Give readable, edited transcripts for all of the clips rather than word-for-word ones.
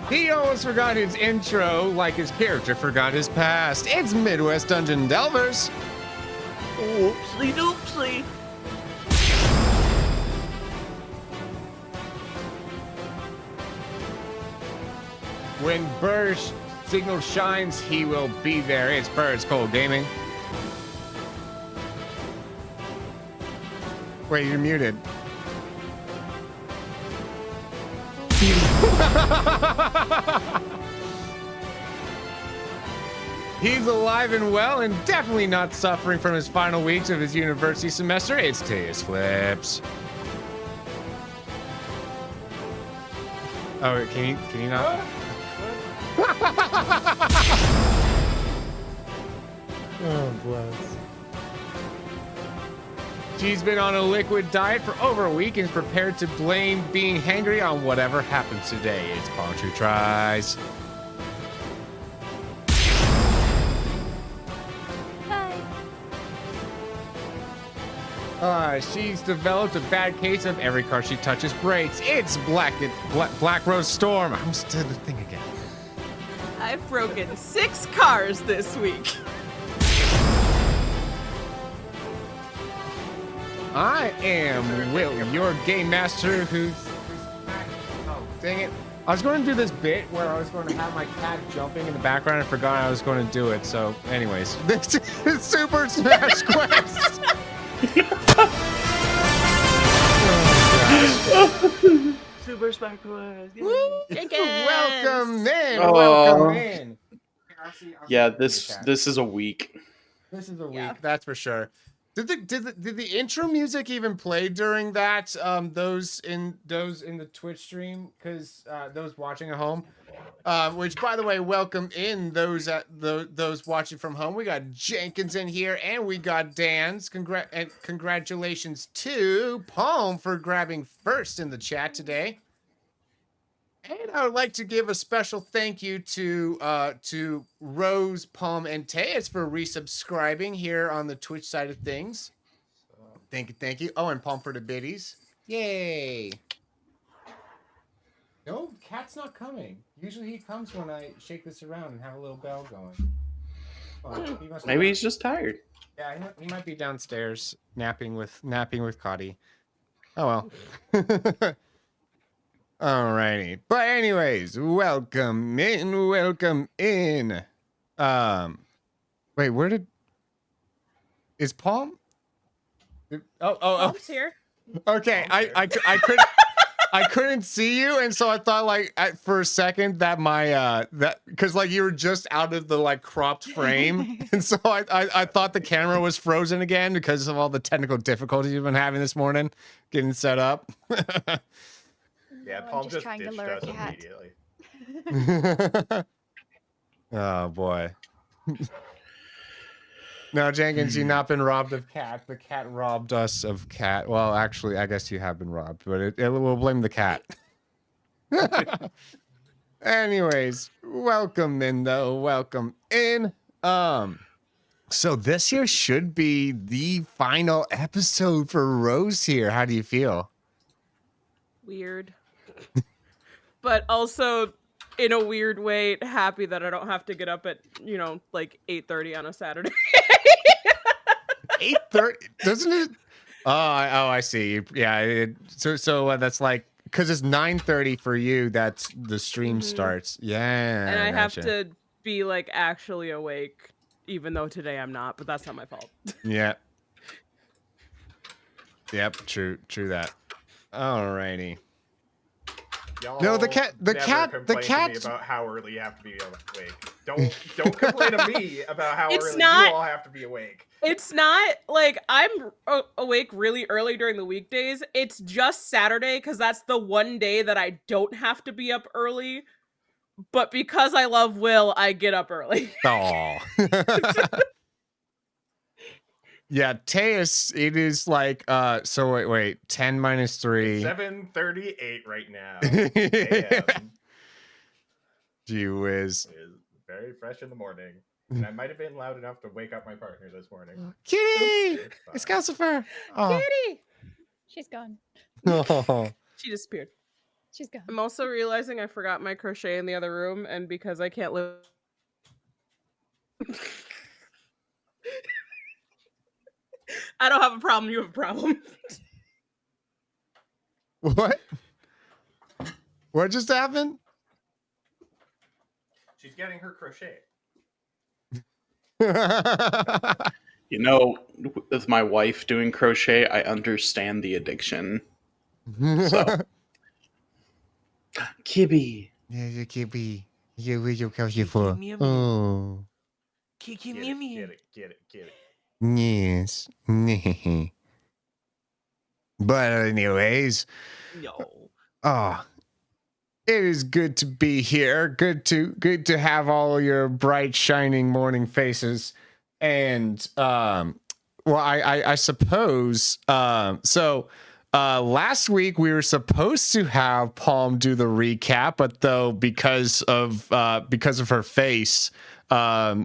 He almost forgot his intro like his character forgot his past. It's Midwest Dungeon Delvers. Oopsie doopsie. When Burr's signal shines, he will be there. It's BurrItsColdGaming. Wait, you're muted. He's alive and well and definitely not suffering from his final weeks of his university semester. It's TeusFlips. Oh, can you not? Oh, bless. She's been on a liquid diet for over a week and is prepared to blame being hangry on whatever happens today. It's Palm Tree Tries. She's developed a bad case of every car she touches breaks. It's Black Rose Storm. I'm still the thing again. I've broken 6 cars this week. I am Will, your game master who's... Oh, dang it. I was going to do this bit where I was going to have my cat jumping in the background and forgot I was going to do it. So, anyways, this is Super Smash Quest. Super Smash Quest. Welcome in. Welcome in. Yeah, this is a week. This is a week, that's for sure. Did the intro music even play during that? Those in the Twitch stream, because those watching at home. Which, by the way, welcome in those watching from home. We got Jenkins in here, and we got Dan's. Congratulations to Palm for grabbing first in the chat today. And I would like to give a special thank you to Rose, Palm, and Teus for resubscribing here on the Twitch side of things. Thank you. Oh, and Palm for the biddies. Yay! No, Cat's not coming. Usually he comes when I shake this around and have a little bell going. Oh, Maybe he's just tired. Yeah, he might be downstairs napping with Cotty. Oh well. Alrighty. But anyways, welcome in. Wait, is Palm? Palm's here. Okay, I couldn't see you, and so I thought for a second that because you were just out of the cropped frame, and so I thought the camera was frozen again because of all the technical difficulties you've been having this morning getting set up. Yeah, Palm just ditched us immediately. Oh boy. No, Jenkins, you've not been robbed of cat. The cat robbed us of cat. Well, actually, I guess you have been robbed, but we'll blame the cat. Anyways, welcome in though. Welcome in. So this here should be the final episode for Rose here. How do you feel? Weird. But also, in a weird way, happy that I don't have to get up at, 8:30 on a Saturday. 8:30? Doesn't it? Oh, I see. Yeah. So that's because it's 9:30 for you. That's the stream starts. Yeah. And I have to be actually awake, even though today I'm not. But that's not my fault. Yeah. Yep. True that. Alrighty. No, the cat complain to me about how early you have to be awake. Don't complain to me about how early you all have to be awake. It's not I'm awake really early during the weekdays. It's just Saturday because that's the one day that I don't have to be up early. But because I love Will, I get up early. Oh. Yeah, Teus, it is so wait, 10 minus 3. 7:38 right now. AM. Gee whiz. It is very fresh in the morning. And I might have been loud enough to wake up my partner this morning. Kitty! It's Calcifer! Oh. Kitty! She's gone. Oh. She disappeared. She's gone. I'm also realizing I forgot my crochet in the other room, and because I can't live. I don't have a problem. You have a problem. What? What just happened? She's getting her crochet. You know, with my wife doing crochet, I understand the addiction. So, Kibby. Yeah, you can't be. You come here for. Oh. Get it. Yes. But anyways. No. Oh. It is good to be here. Good to have all your bright, shining morning faces. And well, I suppose so last week we were supposed to have Palm do the recap, but though because of her face,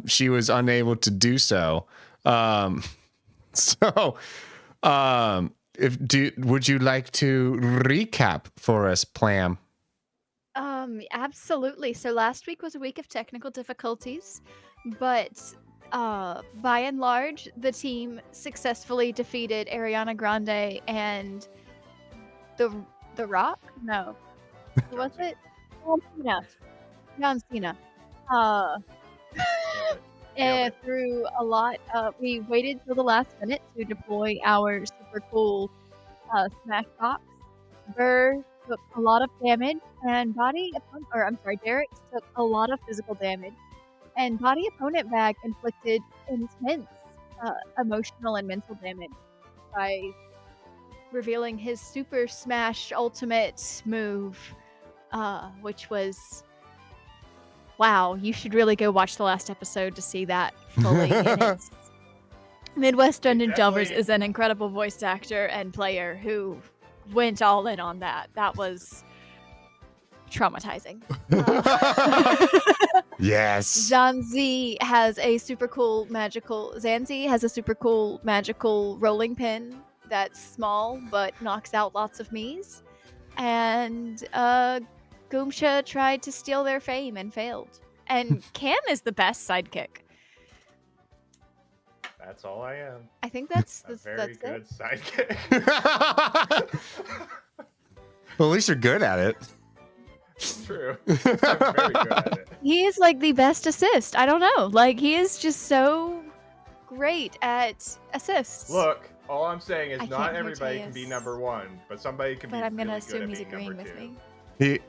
she was unable to do so. So would you like to recap for us, Plam? Absolutely. So last week was a week of technical difficulties, but by and large, the team successfully defeated Ariana Grande and the Rock. No, who was it? John Cena. And through a lot, we waited till the last minute to deploy our super cool Smash Box. Burr took a lot of damage, and Derek took a lot of physical damage, and Body Opponent Bag inflicted intense emotional and mental damage by revealing his Super Smash Ultimate move, which was... Wow, you should really go watch the last episode to see that fully. Midwest Dungeon Delvers is an incredible voice actor and player who went all in on that. That was traumatizing. Yes. Zanzi has a super cool magical rolling pin that's small but knocks out lots of Miis. And Goomsha tried to steal their fame and failed. And Cam is the best sidekick. That's all I am. I think that's very good sidekick. Well, at least you're good at it. True. I'm very good at it. He is like the best assist. I don't know. Like, he is just so great at assists. Look, all I'm saying is I not can't hear everybody can be Teus. number one, but somebody can But be I'm gonna really assume good he's at being agreeing number with two. me. He...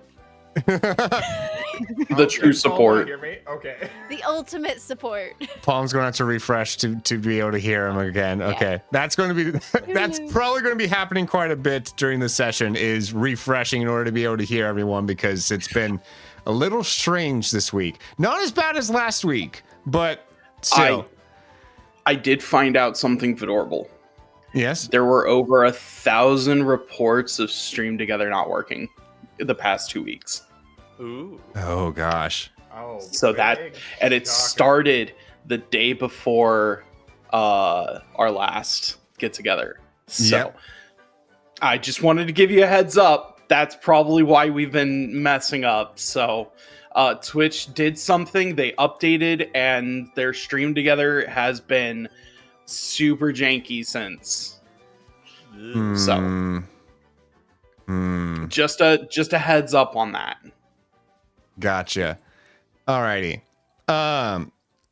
The true support. Hear me? Okay. The ultimate support. Palm's going to have to refresh to be able to hear him again. Yeah. Okay, that's probably going to be happening quite a bit during the session, is refreshing in order to be able to hear everyone, because it's been a little strange this week. Not as bad as last week, but still. I did find out something adorable. Yes. There were over 1,000 reports of Stream Together not working the past 2 weeks. Ooh. Oh gosh. Oh. So it started the day before our last get together. So Yep. I just wanted to give you a heads up. That's probably why we've been messing up. So Twitch did something. They updated, and their Stream Together has been super janky since. So just a heads up on that. Gotcha. Alrighty.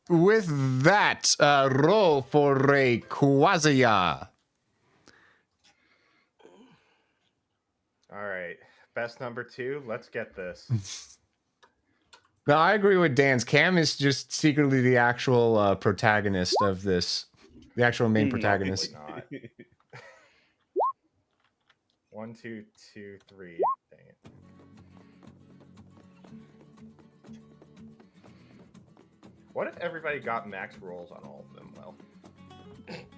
With that, roll for Rayquaza. All right. Best number 2. Let's get this. No, I agree with Dan's. Cam is just secretly the actual protagonist of this. The actual main protagonist. Not. 1, 2, 2, 3. Dang it. What if everybody got max rolls on all of them? Well,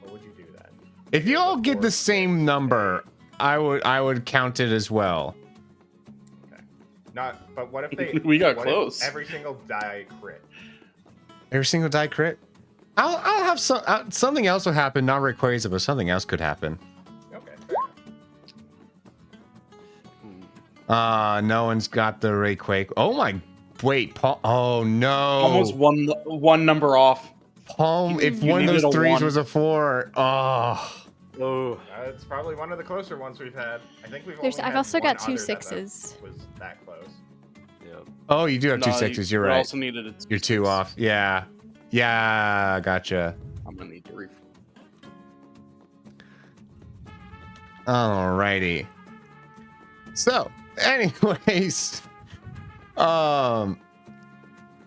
or would you do that? If you all get the same number, I would count it as well. Okay. But what if they? We got what close. If every single die crit. Every single die crit. I'll have something else will happen. Not Rayquaza, but something else could happen. Okay. Fair enough. No one's got the Rayquake. Oh my, wait, Paul. Oh no. Almost one number off. Palm, if You one of needed those a threes one. was a 4. Oh. Oh. It's probably one of the closer ones we've had. I think we've I've only had also got one 2 other that 6s. was that close. Yeah. Oh, you do have 2 No, 6s. You're you right. also needed a You're 2 off. Yeah. Yeah, gotcha. I'm gonna need to Alrighty. So, anyways,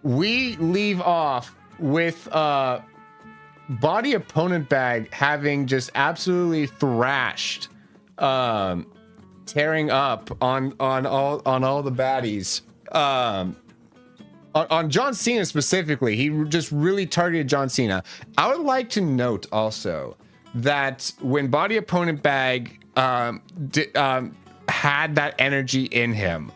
we leave off with body opponent bag having just absolutely thrashed, tearing up on all the baddies. On John Cena specifically, he just really targeted John Cena. I would like to note also that when body opponent bag had that energy in him,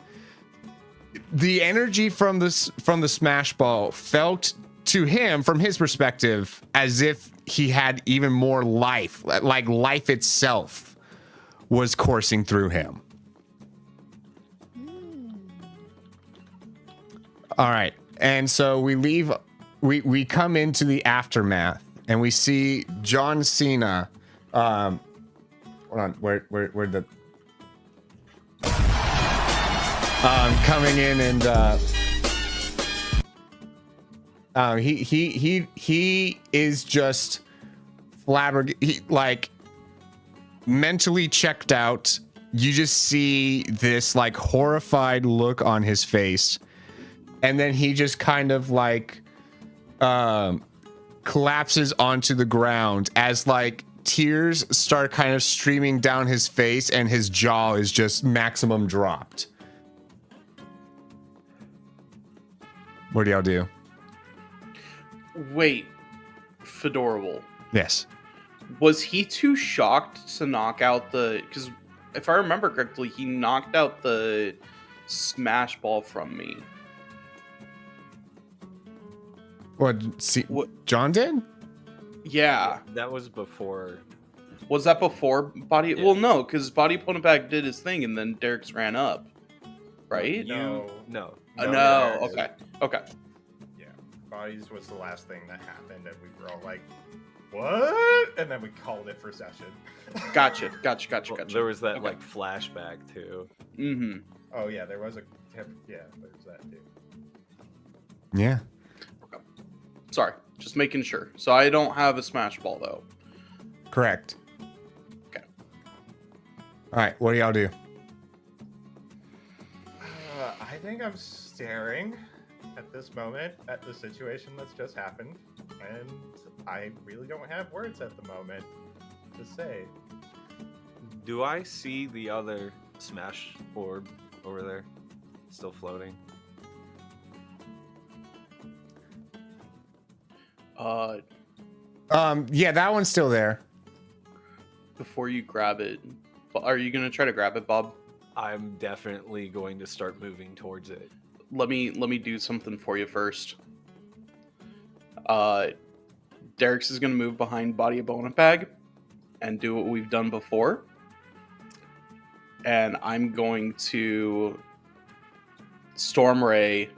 the energy from the smash ball felt to him, from his perspective, as if he had even more life, like life itself was coursing through him. All right, and so we come into the aftermath, and we see John Cena. Hold on, where the coming in and he is just flabbergasted, like mentally checked out. You just see this like horrified look on his face, and then he just kind of like collapses onto the ground as like tears start kind of streaming down his face, and his jaw is just maximum dropped. What do y'all do? Wait, Fedorable. Yes. Was he too shocked to knock out the? Because if I remember correctly, he knocked out the smash ball from me. What? See, What? John did? Yeah. That was before. Was that before body? Yeah. Well, no, because body opponent bag did his thing, and then Derek's ran up. Right? No. No. No. Derek. Okay. Okay. Yeah, bodies was the last thing that happened, and we were all like, "What?" And then we called it for session. Gotcha. Well, there was that Okay. like flashback too. Mm-hmm. Oh yeah, there was a yeah, there's that too. Yeah. Sorry, just making sure. So I don't have a smash ball though. Correct. Okay. All right. What do y'all do? I think I'm staring at this moment at the situation that's just happened, and I really don't have words at the moment to say. Do I see the other smash orb over there, still floating? Yeah, that one's still there. Before you grab it, are you gonna try to grab it, Bob? I'm definitely going to start moving towards it. Let me do something for you first. Derek's is gonna move behind body opponent bag and do what we've done before. And I'm going to Storm Ray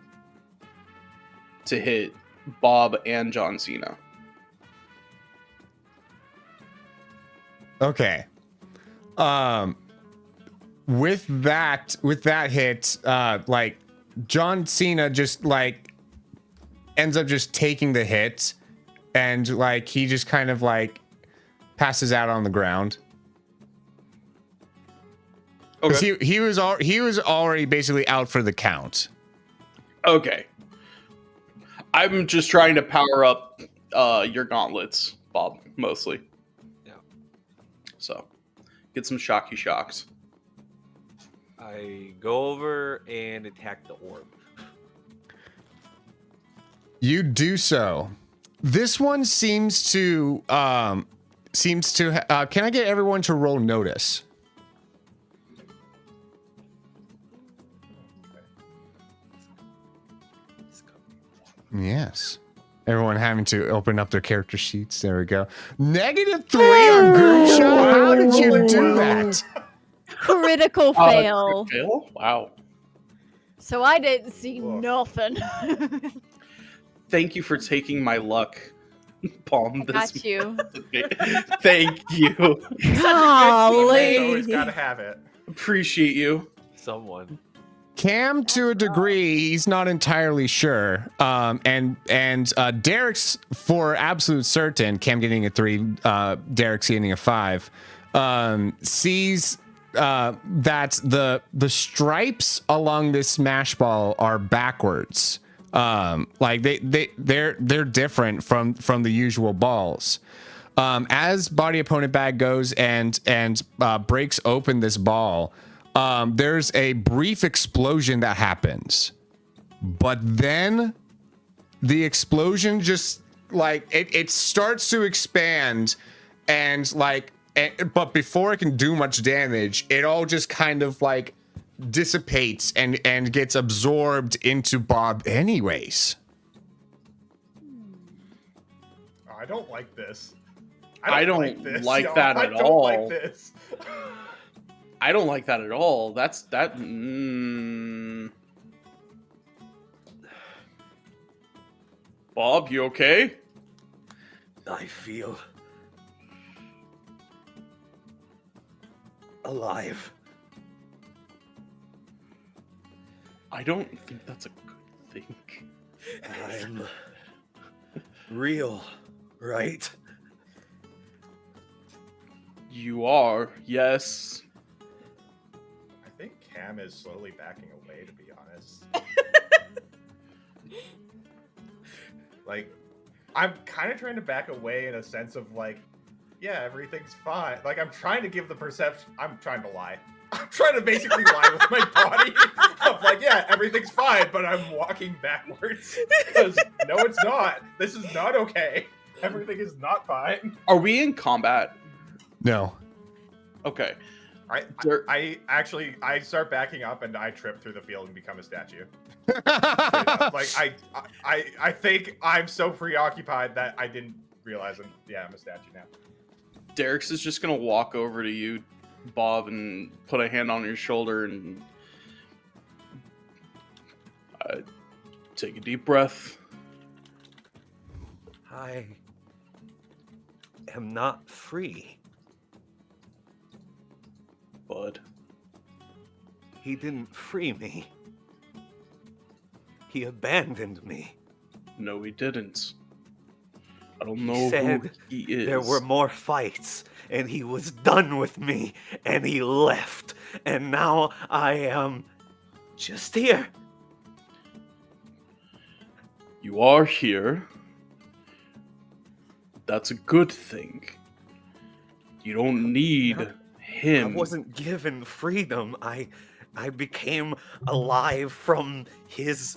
to hit Bob and John Cena. Okay. With that hit, like John Cena just like ends up just taking the hit, and like he just kind of like passes out on the ground. Because he was already basically out for the count. Okay. I'm just trying to power up your gauntlets, Bob, mostly. Yeah. So, get some shocky shocks. I go over and attack the orb. You do so. This one seems to can I get everyone to roll notice? Yes. Everyone having to open up their character sheets. There we go. -3 on group shot. How did you do that? critical fail. Fail? Wow. So I didn't see Woof. nothing. Thank you for taking my luck, Palm. I got you. Thank you. Someone's always Golly. got to have it. Appreciate you. Someone. Cam, to a degree, he's not entirely sure. And Derek's for absolute certain. Cam getting a 3, Derek's getting a 5. Sees that the stripes along this smash ball are backwards. Like they're different from the usual balls. As body opponent bag goes and breaks open this ball, there's a brief explosion that happens, but then the explosion just like it starts to expand, and but before it can do much damage, it all just kind of like dissipates and gets absorbed into Bob anyways. I don't like this. I don't like y'all. that at all. I don't like this. I don't like that at all. Bob, you okay? I feel alive. I don't think that's a good thing. I'm real, right? You are, yes. I think Cam is slowly backing away, to be honest. Like, I'm kind of trying to back away in a sense of like, yeah, everything's fine. Like, I'm trying to give the perception. I'm trying to lie. I'm trying to basically lie with my body. Of like, yeah, everything's fine, but I'm walking backwards. Because no, it's not. This is not okay. Everything is not fine. Are we in combat? No. Okay. I start backing up and I trip through the field and become a statue. Like I think I'm so preoccupied that I didn't realize I'm a statue now. Derek's is just gonna walk over to you, Bob, and put a hand on your shoulder and take a deep breath. I am not free. Bud. He didn't free me. He abandoned me. No, he didn't. I don't He know who said he is. there were more fights, and he was done with me, and he left. And now I am just here. You are here. That's a good thing. You don't need him. I wasn't given freedom. I became alive from his...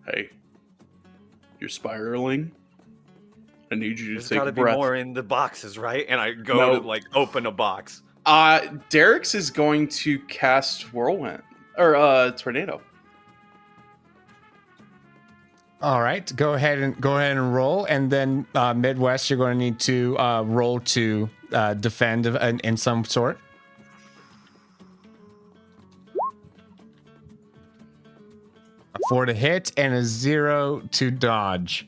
Hey, you're spiraling. I need you to There's take gotta a be breath. more in the boxes, right? And I go No. to like open a box. Derek's is going to cast Whirlwind or Tornado. All right, go ahead and roll, and then Midwest, you're going to need to roll to defend in some sort. A 4 to hit and a 0 to dodge.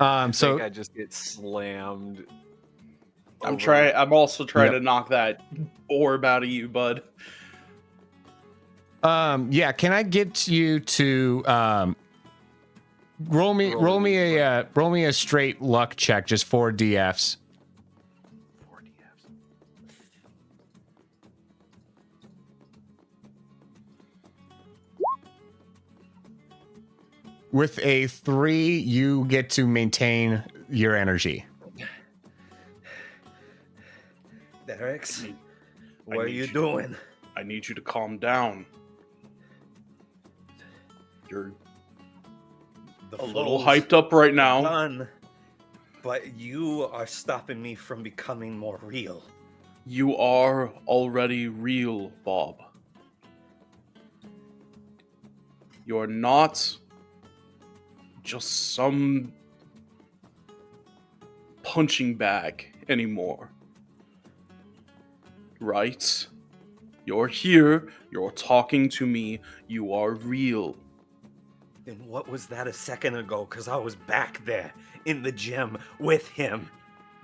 I So think I just get slammed. I'm also trying Yep. to knock that orb out of you, bud. yeah, can I get you to roll me a straight luck check, just 4 DFs. 4 DFs. With a 3, you get to maintain your energy. Derek's, I what are need you you- doing? I need you to calm down. You're The a little flow's hyped up right now. done, but you are stopping me from becoming more real. You are already real, Bob. You're not just some punching bag anymore. Right? You're here, you're talking to me, you are real. Then what was that a second ago? Because I was back there in the gym with him.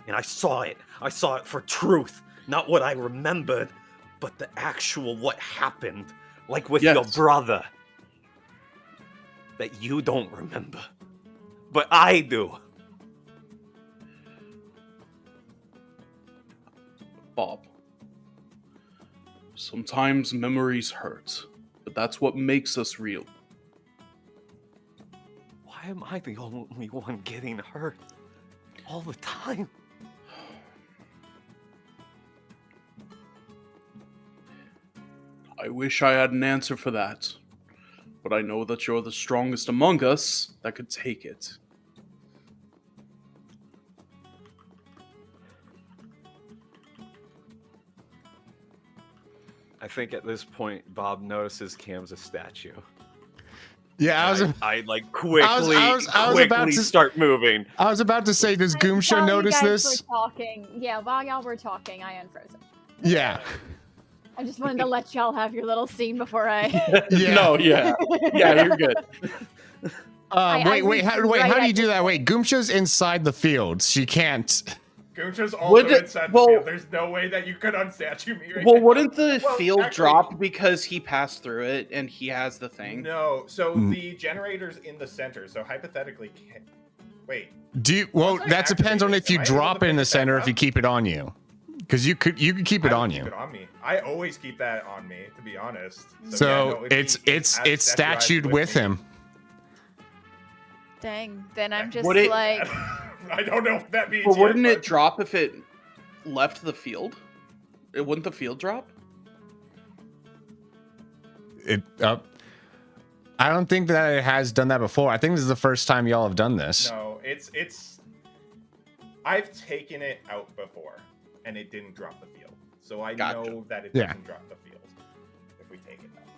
And I saw it. I saw it for truth. Not what I remembered, but the actual what happened. Like with your Yes. brother. That you don't remember. But I do. Bob. Sometimes memories hurt, but that's what makes us real. Why am I the only one getting hurt? All the time? I wish I had an answer for that, but I know that you're the strongest among us that could take it. I think at this point, Bob notices Cam's a statue. Yeah, I like quickly, I was about quickly to- start moving. I was about to say, does Goomsha While you notice guys this? were talking, while y'all were talking, I unfroze it. Yeah. I just wanted to let y'all have your little scene before I. Yeah. No, yeah. Yeah, you're good. I Wait, how reached do right you at do this that? Wait, Goomsha's inside the field. She can't. Goomsha's also Would it- inside well- the field. There's no way that you could unstatue me right Well, now. wouldn't the Well, field actually- drop because he passed through it and he has the thing? No, so Mm. the generator's in the center, so hypothetically, wait. Do you, well, Once I that depends on activate if you it, am I able drop to it in pick the it center, back if you up? keep it on you, because you could keep it I on would you. Keep it on me. I always keep that on me, to be honest. So yeah, no, it's he it's has it's statuized statued with me. him. Dang, then I'm just Would it- like. I don't know what that means. Well, wouldn't yet, it drop if it left the field? It wouldn't the field drop? It I don't think that it has done that before. I think this is the first time y'all have done this. No, it's. I've taken it out before, and it didn't drop the field, so I Gotcha. know that it Yeah. doesn't drop the field if we take it out.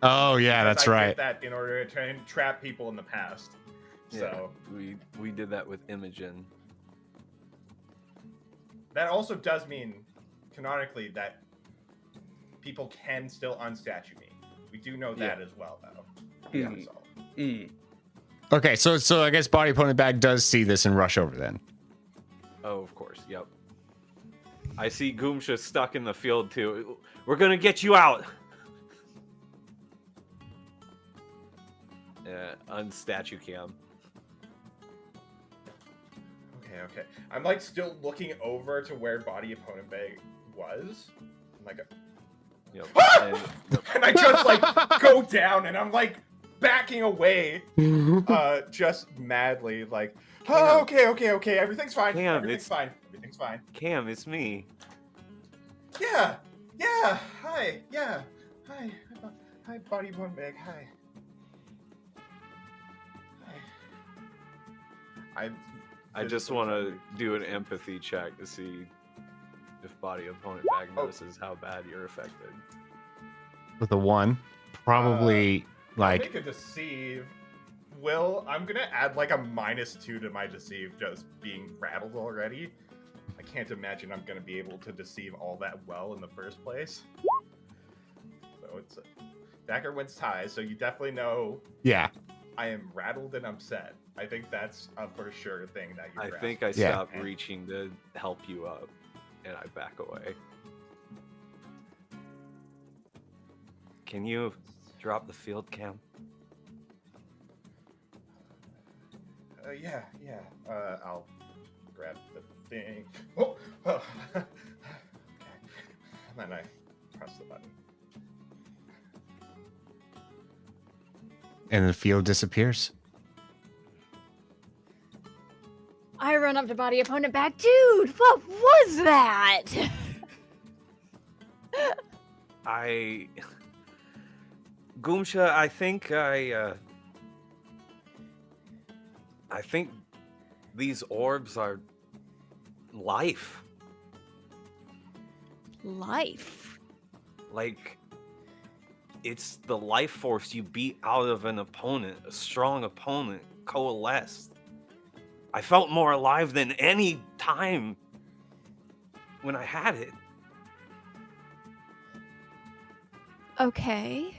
Oh yeah, Because that's I right. did that in order to try and trap people in the past. So we did that with Imogen. that also does mean, canonically, that people can still unstatue me. We do know that as well, though. Yeah. That's all. Mm. Okay, so I guess body opponent bag does see this and rush over then. Oh, of course. Yep. I see Goomsha stuck in the field too. We're gonna get you out. Unstatue Cam. Okay. I'm like still looking over to where body opponent bag was. I'm like, Yep. and I just like go down, and I'm like backing away, just madly, like, oh, okay, everything's fine, Damn, everything's fine. Cam, it's me. Yeah, hi, hi, body opponent bag, hi. I just want to do an empathy check to see if body opponent bag notices how bad you're affected. With a 1, probably I'll like make a deceive. I'm gonna add like a -2 to my deceive, just being rattled already. I can't imagine I'm gonna be able to deceive all that well in the first place. So it's Dagger wins ties, so you definitely know yeah. I am rattled and upset. I think that's a for sure thing that you I grasp. think I Yeah. stopped reaching to help you up, and I back away. Can you drop the field, Cam? Yeah. I'll grab the thing. Oh. Okay. And then I press the button. And the field disappears. I run up to body opponent back. Dude, what was that? Goomsha, I think these orbs are life. Life. Like, it's the life force you beat out of an opponent, a strong opponent, coalesced. I felt more alive than any time when I had it. Okay.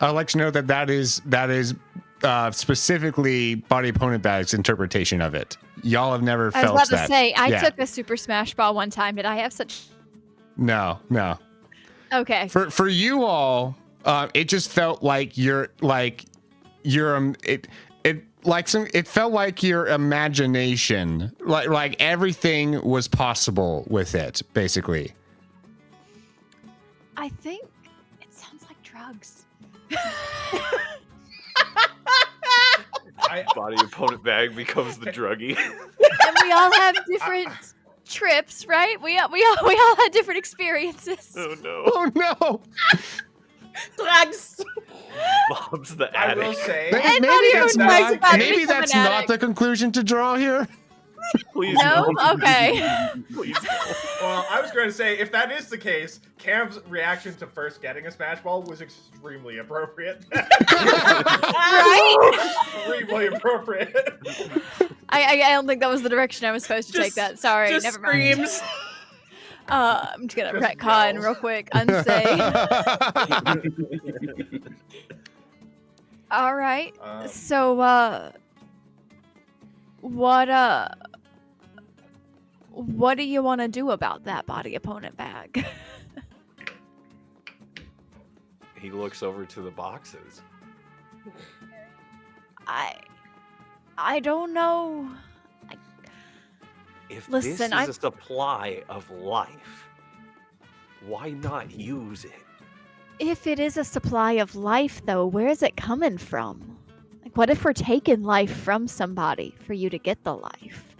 I'd like to know that is specifically Body Opponent Bag's interpretation of it. Y'all have never I was felt about that. to say, I Yeah. took a Super Smash Ball one time. Did I have such... No. Okay. For you all, it just felt like it felt like your imagination, like everything was possible with it, basically. I think it sounds like drugs. Body opponent bag becomes the druggie. And we all have different trips, right? We all had different experiences. Oh no. Oh no! Drugs. Bob's the I will addict. say, Maybe Anybody that's who knows not. about it Maybe become that's an not addict. the conclusion to draw here. Please No? Okay. Please no. well, I was going to say, if that is the case, Cam's reaction to first getting a Smash Ball was extremely appropriate. Right? Extremely appropriate. I don't think that was the direction I was supposed to take that. Sorry, Just never mind. screams. I'm just gonna Just retcon yells. real quick. Unsay. All right. So, what do you want to do about that body opponent bag? He looks over to the boxes. I don't know. If Listen, this I- is a supply of life, why not use it? If it is a supply of life, though, where is it coming from? Like, what if we're taking life from somebody for you to get the life?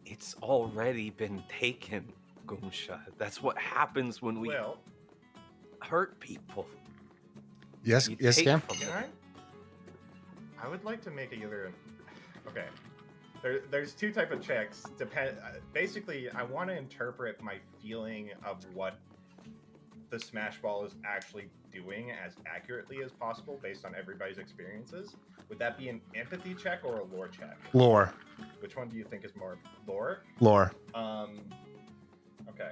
It's already been taken, Gunsha. That's what happens when we Well, hurt people. Yes, You yes, take Cam. from can them. I would like to make either. Okay. There's two type of checks. Basically, I want to interpret my feeling of what the Smash Ball is actually doing as accurately as possible based on everybody's experiences. Would that be an empathy check or a lore check? Lore. Which one do you think is more lore? Lore. Okay.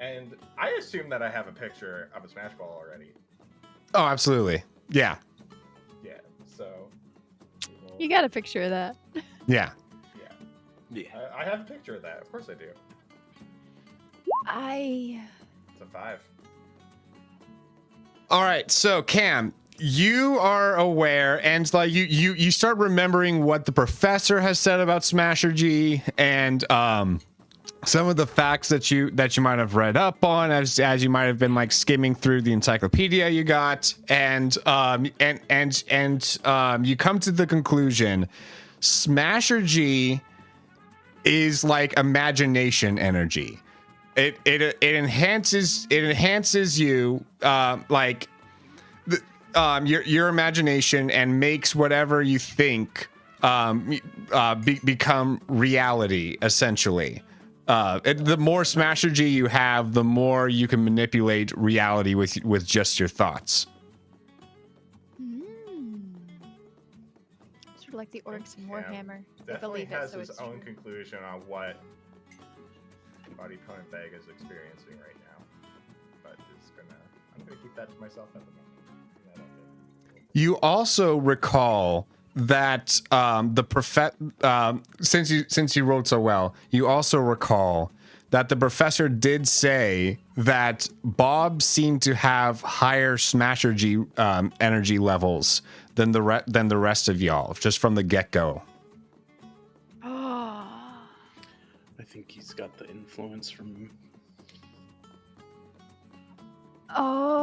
And I assume that I have a picture of a Smash Ball already. Oh, absolutely. Yeah. Yeah. So. You got a picture of that. Yeah. Yeah. I have a picture of that. Of course I do. It's a 5. All right, so Cam, you are aware, and like you start remembering what the professor has said about Smasher G, and some of the facts that you might have read up on as you might have been like skimming through the encyclopedia you got, and you come to the conclusion, Smasher G is like imagination energy. It enhances you like your imagination and makes whatever you think become reality, essentially. The more Smasher G you have, the more you can manipulate reality with just your thoughts. Sort of like the orcs in Yeah, Warhammer. They Definitely believe it, has so his it's own true. conclusion on what Body Opponent Bag is experiencing right now. But I'm gonna keep that to myself at the moment. I don't think- You also recall that since you rolled so well, you also recall that the professor did say that Bob seemed to have higher Smasher G energy levels than the rest of y'all, just from the get-go. I think he's got the influence from.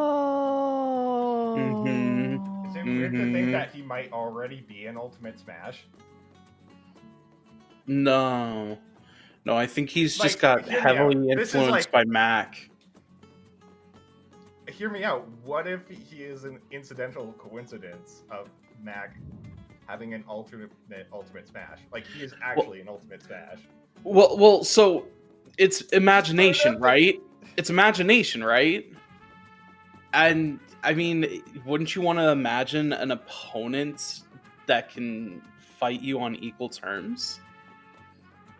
Oh. Mhm. Is it weird to think that he might already be an Ultimate Smash? No, I think he's just Like, got hear me out. heavily This is influenced like- by Mac. Hear me out. What if he is an incidental coincidence of Mac having an Ultimate Smash? Like, he is actually an Ultimate Smash. Well, so it's imagination, right? It's imagination, right? And I mean, wouldn't you want to imagine an opponent that can fight you on equal terms.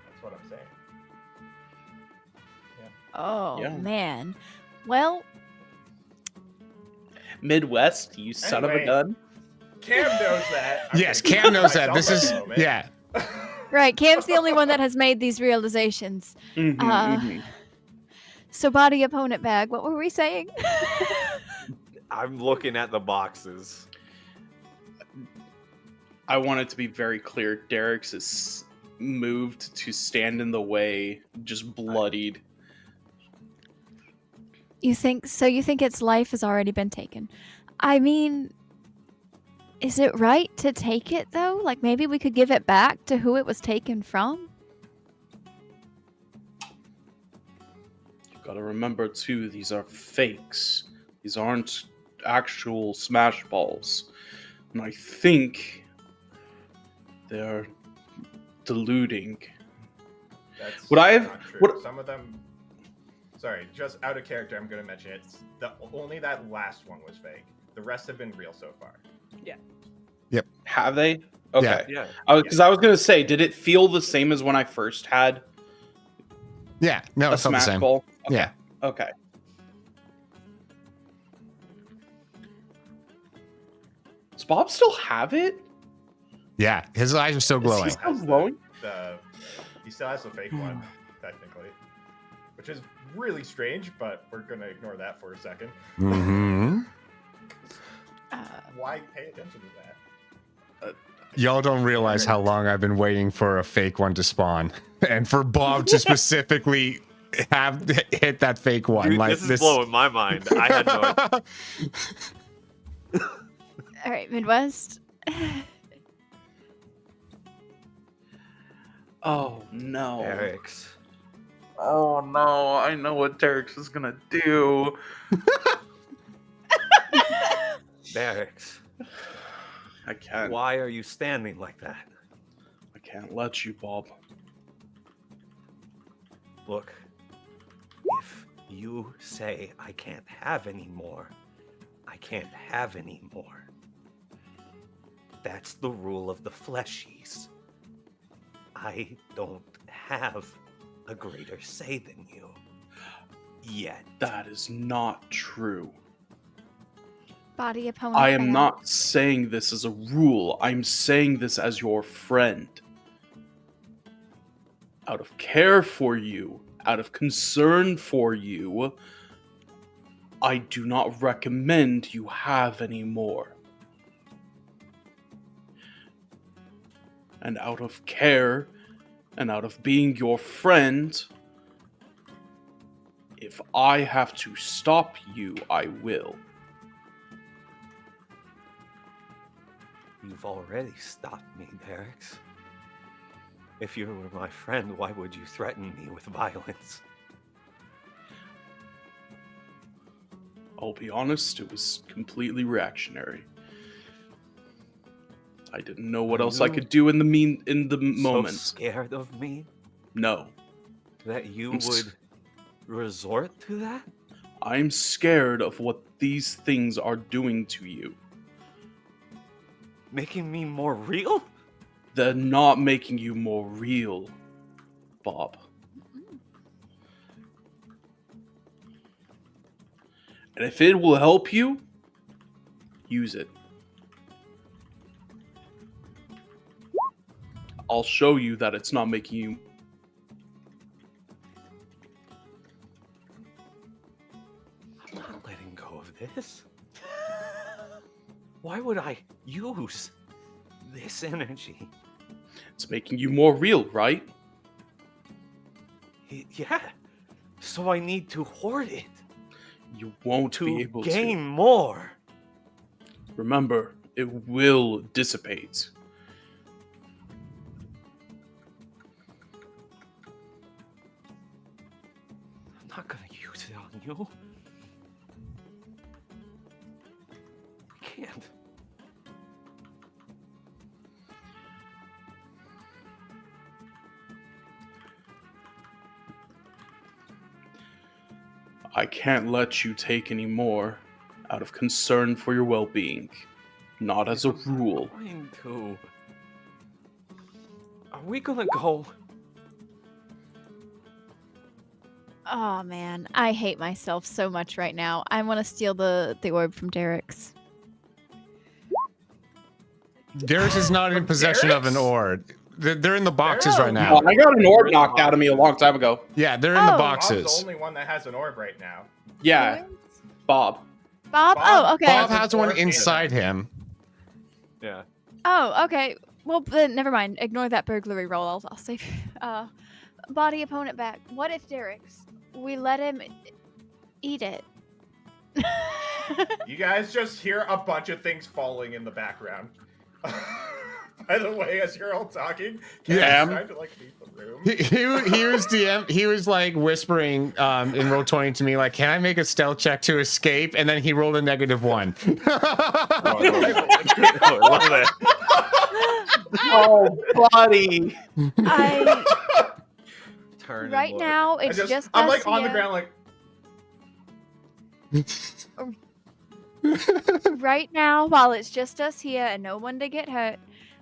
That's what I'm saying. Oh, Yeah. man. Well, Midwest, you son of a Anyway. gun. Cam knows that. I'm Yes, gonna Cam keep knows that. myself This at is the moment. yeah. right, Cam's the only one that has made these realizations. Mhm, Uh, mhm. So body opponent bag, what were we saying? I'm looking at the boxes. I want it to be very clear. Derek's is moved to stand in the way, just bloodied. You think its life has already been taken. I mean, is it right to take it though? Like maybe we could give it back to who it was taken from? You gotta remember too, these are fakes. These aren't actual smash balls. And I think they're deluding. That's Would I have- not true. would- Some of them. Sorry, just out of character, I'm gonna mention it. Only that last one was fake. The rest have been real so far. Have they? Okay. Yeah. Because I was gonna say, did it feel the same as when I first had Yeah. No, a it's not the smash same. ball? Okay. Yeah. Okay. Does Bob still have it? Yeah. His eyes are still Is he glowing. still Has glowing? He still has the fake one, technically, which is really strange. But we're gonna ignore that for a second. Mm-hmm. Why pay attention to that? Y'all don't realize how long I've been waiting for a fake one to spawn, and for Bob to specifically have hit that fake one. Dude, like this is blowing my mind. I had no idea. All right, Midwest. Oh no. Eric's. Oh no, I know what Derek's is gonna do. Barracks. I can't. Why are you standing like that? I can't let you, Bob. Look, if you say I can't have any more, I can't have any more. That's the rule of the fleshies. I don't have a greater say than you. Yet. That is not true. Body opponent I am bag. not saying this as a rule. I'm saying this as your friend. Out of care for you, out of concern for you, I do not recommend you have any more. And out of care, and out of being your friend, if I have to stop you, I will. You've already stopped me, Derek's. If you were my friend, why would you threaten me with violence? I'll be honest, it was completely reactionary. I didn't know what else I could do in the moment. So scared of me No. that you I'm would resort to that? I'm scared of what these things are doing to you. Making me more real? They're not making you more real, Bob. And if it will help you, use it. I'll show you that it's not making you. I'm not letting go of this. Why would I use this energy? It's making you more real, right? Yeah. So I need to hoard it You won't to be able gain more. to. Remember, it will dissipate. I'm not gonna use it on you. I can't. I can't let you take any more out of concern for your well-being. Not as a rule. I'm going to. Are we gonna go? Oh man, I hate myself so much right now. I want to steal the orb from Derek's. Darius is not in From possession of an Derek's? orb. They're in the boxes They're right No, now. I got an orb knocked out of me a long time ago. Yeah, they're in the Oh. Bob's the boxes. only one that has an orb right now. Yeah, Bob. Bob? Bob- Oh, okay. Bob Bob- has one inside him. Yeah. Oh, okay. Well, then never mind. Ignore that burglary roll. I'll save. Body opponent back. What if Derek's? We let him eat it. You guys just hear a bunch of things falling in the background. By the way, as you're all talking, Cam's Yeah. trying to like leave the room. He was DM. He was like whispering in Roll20 to me, like, "Can I make a stealth check to escape?" And then he rolled a -1. I love it. Oh, buddy. I Turn right and look. now it's just I'm us like on the here. ground, like Right now, while it's just us here and no one to get hurt,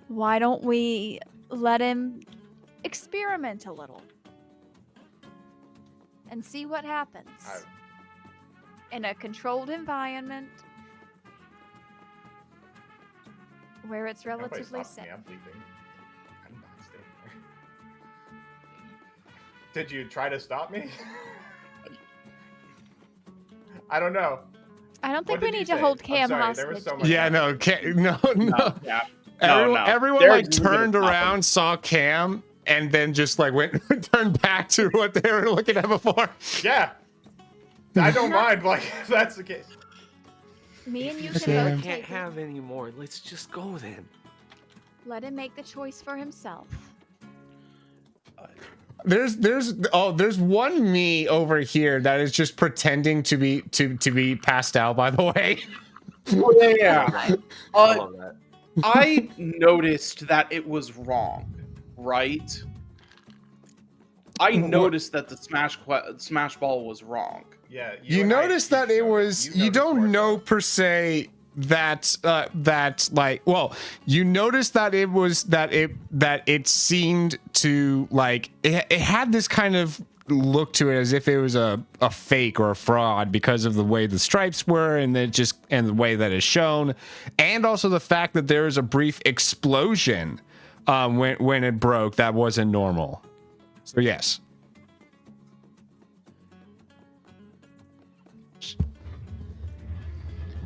why don't we let him experiment a little and see what happens in a controlled environment where it's nobody relatively stops me. safe. I'm leaving. I'm not staying there. Did you try to stop me? I don't know. I don't think What we did you need to say? hold I'm Cam sorry, there hostage. was so much Yeah, no, no. Yeah. Everyone Derek like isn't gonna turned stop him. around, saw Cam, and then just like went turned back to what they were looking at before. Yeah. I don't mind, like, if that's the case. Me and you If can you both can't take it. have any more, let's just go then. Let him make the choice for himself. There's one me over here that is just pretending to be passed out, by the way. Oh, yeah. I love that. I noticed that it was wrong, right? I What? noticed that the smash ball was wrong. Yeah. You and I noticed that it was you noticed don't more know so. per se that like, well, you noticed that it was that it seemed to like it had this kind of look to it as if it was a fake or a fraud because of the way the stripes were and the way that it's shown, and also the fact that there was a brief explosion when it broke that wasn't normal. So yes.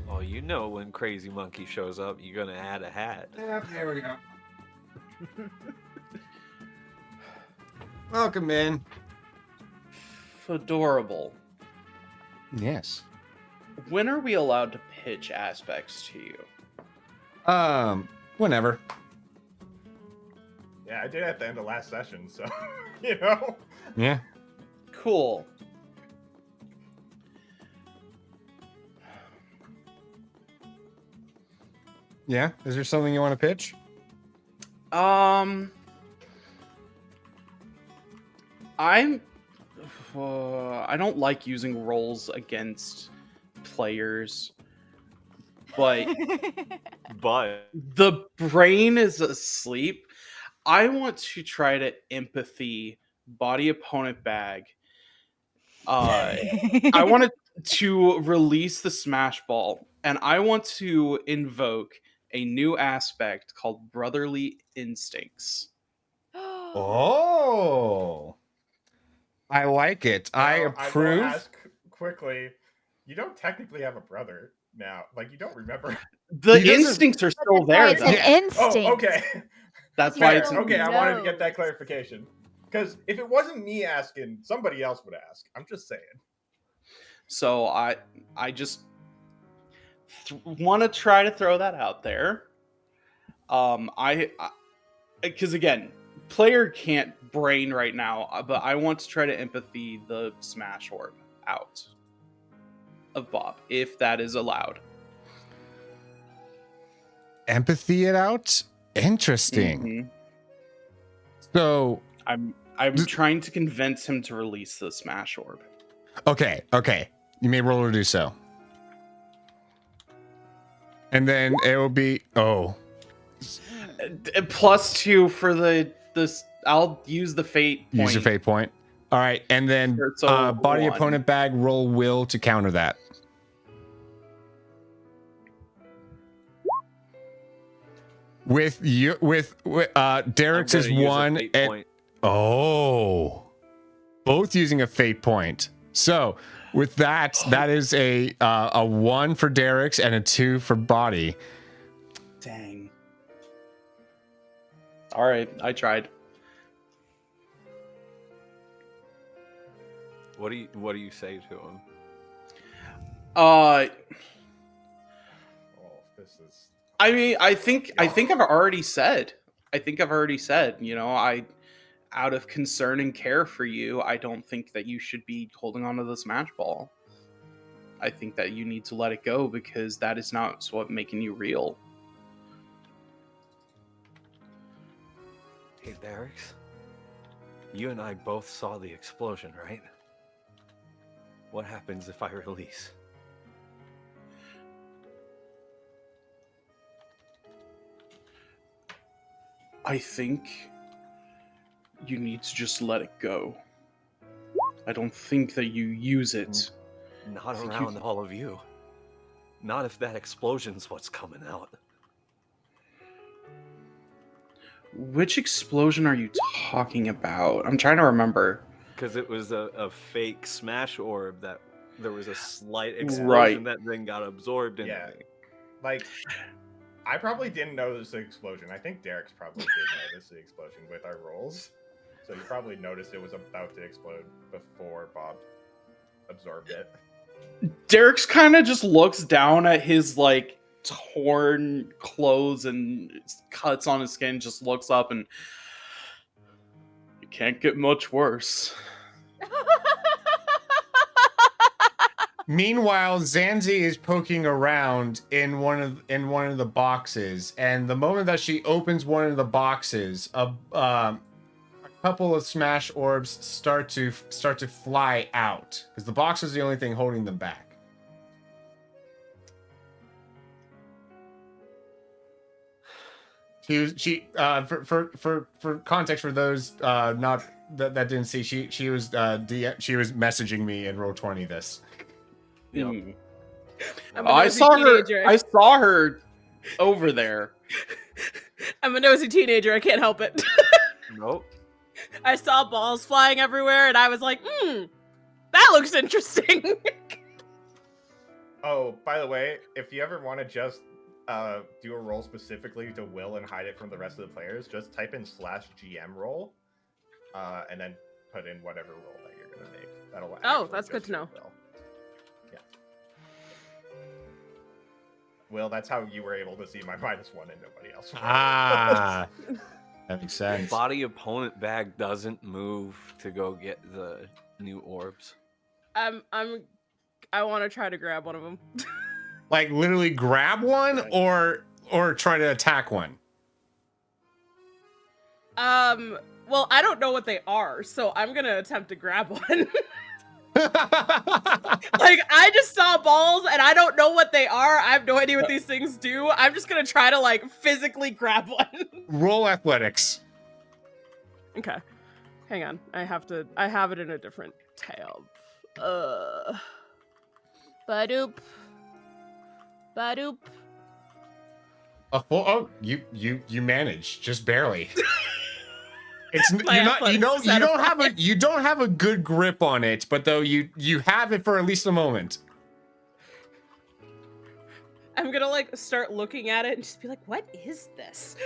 Oh, you know when Crazy Monkey shows up, you're gonna add a hat. Yeah, there we go. Welcome in. Adorable. Yes. When are we allowed to pitch aspects to you? Whenever. Yeah, I did at the end of last session, so you know. Yeah. Cool. Yeah. Is there something you want to pitch? I don't like using rolls against players, but But the brain is asleep. I want to try to empathy body opponent bag. I wanted to release the smash ball, and I want to invoke a new aspect called brotherly instincts. Oh. I like it. I Now, approve. will ask quickly. You don't technically have a brother now. Like you don't remember. The He doesn't- instincts are still there, It's though. an Yeah. instinct. Oh, okay. That's why Fair. it's Okay, I wanted to get that knows. clarification. Because if it wasn't me asking, somebody else would ask. I'm just saying. so I just want to try to throw that out there. I because again, player can't brain right now, but I want to try to empathy the smash orb out of Bob if that is allowed. Empathy it out? Interesting. Mhm. So, I'm trying to convince him to release the smash orb. okay. You may roll or do so. And then it will be, oh. +2 for the this. I'll use the fate point. Use your fate point. All right, and then So body 1. opponent bag, roll will to counter that. With Derek's I'm is gonna use a 1 fate and point. both using a fate point. So with that, that is a 1 for Derek's and a 2 for body. Dang. All right, I tried. What do you say to him? Uh, Oh, this is. I mean, I think I've already said. You know, out of concern and care for you, I don't think that you should be holding on to the smash ball. I think that you need to let it go because that is not what's making you real. Hey, Barracks. You and I both saw the explosion, right? What happens if I release? I think you need to just let it go. I don't think that you use it. Not around all of you. Not if that explosion's what's coming out. Which explosion are you talking about? I'm trying to remember. Because it was a fake smash orb that there was a slight explosion Right. that then got absorbed into me. Like, I probably didn't notice the explosion. I think Derek's probably did notice the explosion with our rolls. So you probably noticed it was about to explode before Bob absorbed it. Derek's kind of just looks down at his like torn clothes and cuts on his skin, just looks up and it can't get much worse. Meanwhile, Zanzi is poking around in one of the boxes, and the moment that she opens one of the boxes, a couple of smash orbs start to fly out because the box is the only thing holding them back. She for context for those not that didn't see, she was messaging me in Roll20 this. Mm. I'm a I nosy saw teenager. her. I saw her over there. I'm a nosy teenager. I can't help it. Nope. I saw balls flying everywhere, and I was like, that looks interesting. Oh, by the way, if you ever want to just do a roll specifically to Will and hide it from the rest of the players, just type in /GM roll, and then put in whatever roll that you're gonna make. That'll Oh, actually that's good just to know. show Will. Yeah. Will, that's how you were able to see my -1 and nobody else. Ah, that makes sense. Body opponent bag doesn't move to go get the new orbs. I want to try to grab one of them. Like literally grab one or try to attack one. Well, I don't know what they are, so I'm gonna attempt to grab one. Like, I just saw balls and I don't know what they are. I have no idea what these things do. I'm just gonna try to like physically grab one. Roll athletics. Okay. Hang on. I have it in a different tab. Badoop. Badoop. A full. Oh, you manage just barely. It's My you're not. You know athletics you don't have a good grip on it, but though you have it for at least a moment. I'm gonna like start looking at it and just be like, what is this?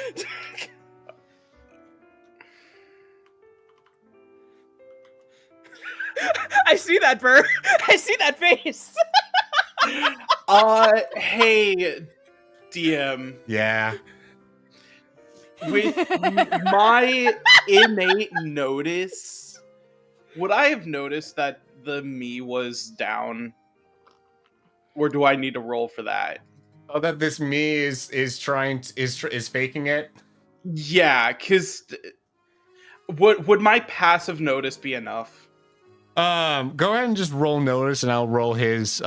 I see that, Burr. I see that face. Hey, DM. Yeah. With my innate notice, would I have noticed that the me was down? Or do I need to roll for that? Oh, that this me is faking it. Yeah, because would my passive notice be enough? Go ahead and just roll notice, and I'll roll his.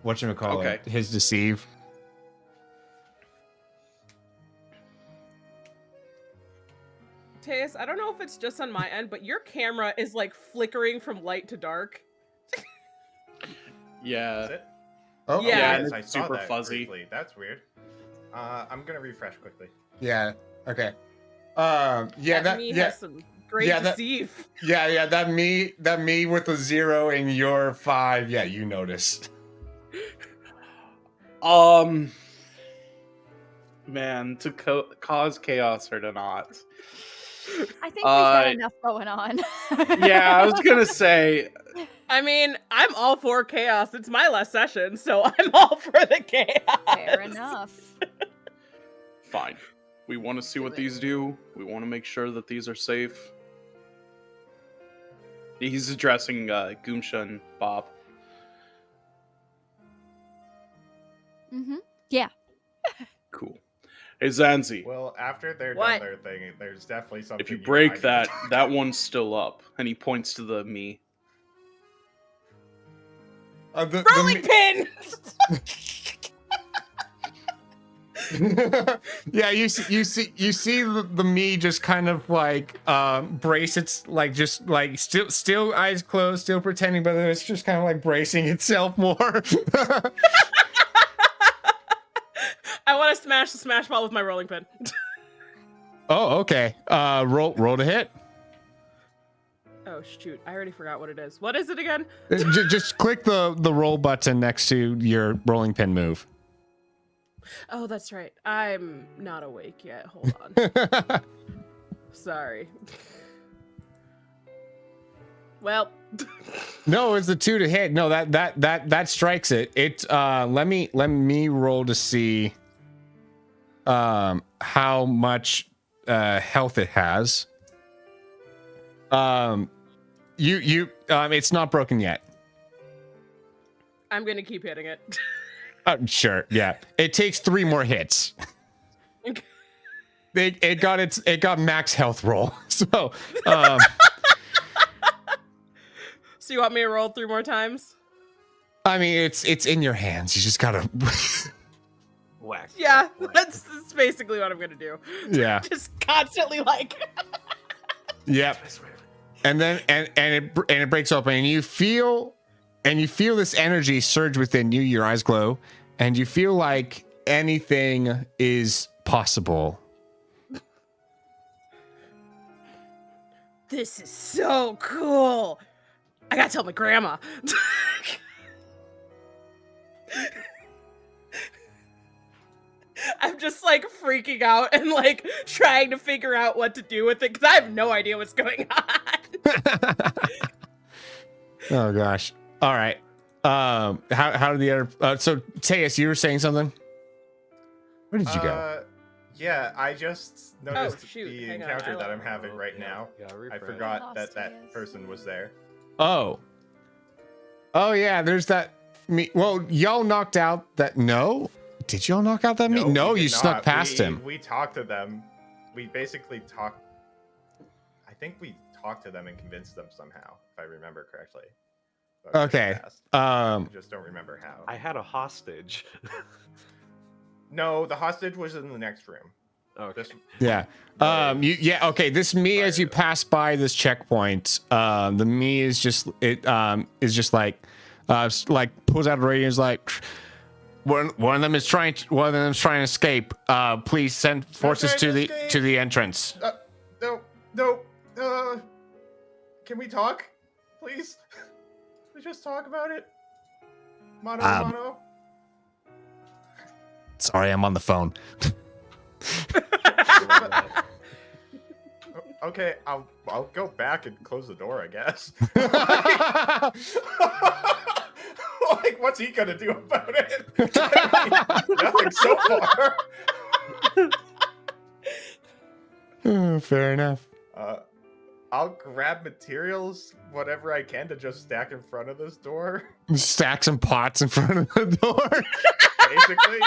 Whatchamacallit? Okay. His deceive. Teus, I don't know if it's just on my end, but your camera is like flickering from light to dark. Yeah. Is it? Oh, Yeah. Yes, it's I saw super that fuzzy. briefly. That's weird. I'm gonna refresh quickly. Yeah. Okay. Yeah. That. me Yeah. has some great Yeah, that- deceive. Yeah. That me with the 0 and your 5. Yeah, you noticed. Man, to cause chaos or to not. I think we've got enough going on. Yeah, I was gonna say. I mean, I'm all for chaos. It's my last session, so I'm all for the chaos. Fair enough. Fine. We want to see what it. these do. We want to make sure that these are safe. He's addressing Goomsha and Bob. Mm-hmm. Yeah. Cool. Hey, Zanzi, Well, after they're What? done their thing, there's definitely something. if you and break I need that, to- that one's still up. And he points to the me. Rolling pin! Yeah, you see the me just kind of like brace its like just like still eyes closed, still pretending, but it's just kind of like bracing itself more. I want to smash the smash ball with my rolling pin. Oh, okay. Roll to hit. Oh shoot, I already forgot what it is. What is it again? Just click the roll button next to your rolling pin move. Oh, that's right. I'm not awake yet. Hold on. Sorry. Well, No, it's the 2 to hit. No, that strikes it. It let me roll to see how much health it has. It's not broken yet. I'm gonna keep hitting it. Sure, yeah. It takes 3 more hits. It got max health roll. So So you want me to roll 3 more times? I mean it's in your hands. You just gotta Whack. Yeah, whack, whack. that's basically what I'm gonna do. yeah. Just constantly like. Yep. And then and it breaks open and you feel this energy surge within you, your eyes glow, and you feel like anything is possible. This is so cool. I gotta tell my grandma. I'm just like freaking out and like trying to figure out what to do with it because I have no idea what's going on. Oh gosh. All right. How did the other so Teus, you were saying something? Where did you go? Yeah, I just noticed shoot, the hang on, encounter I that I'm lost- having right now. Yeah, I refresh. forgot Lost that that Teus. person was there. Oh yeah, there's that me. Well, y'all knocked out that. No, did y'all knock out that me? No, we you did snuck not. past him. We talked to them. We basically talked. I think we talked to them and convinced them somehow, if I remember correctly. But I'm Okay. pretty fast. I Um. just don't remember how. I had a hostage. No, the hostage was in the next room. Okay. This, Yeah. Yeah. Okay. This me, as you pass by this checkpoint, the me is just like pulls out a radio and is like, one of them is trying to escape. Please send forces to the entrance. no. Can we talk, please? We just talk about it. Mono, mono. Sorry, I'm on the phone. Okay, I'll go back and close the door, I guess. Like, what's he gonna do about it? Nothing so far. Fair enough. I'll grab materials, whatever I can, to just stack in front of this door. Stack some pots in front of the door. Basically.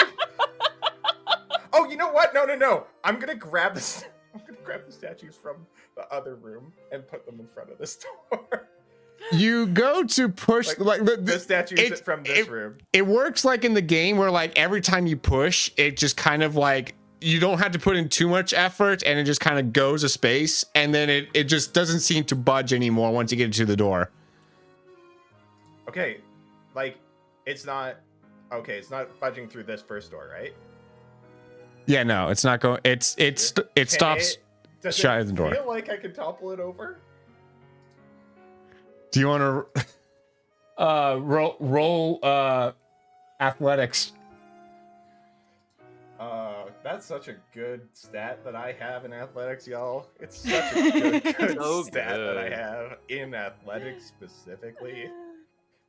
Oh, you know what? No. I'm gonna grab the statues from the other room and put them in front of this door. You go to push Like, like The statues from this room. It works like in the game where like every time you push, it just kind of like you don't have to put in too much effort, and it just kind of goes a space, and then it just doesn't seem to budge anymore once you get to the door. Okay, like it's not budging through this first door, right? Yeah, no, it's not going. It stops Does shy it of the door. feel like I could topple it over? Do you want to roll athletics? That's such a good stat that I have in athletics, y'all. It's such a good So stat that I good. have in athletics specifically.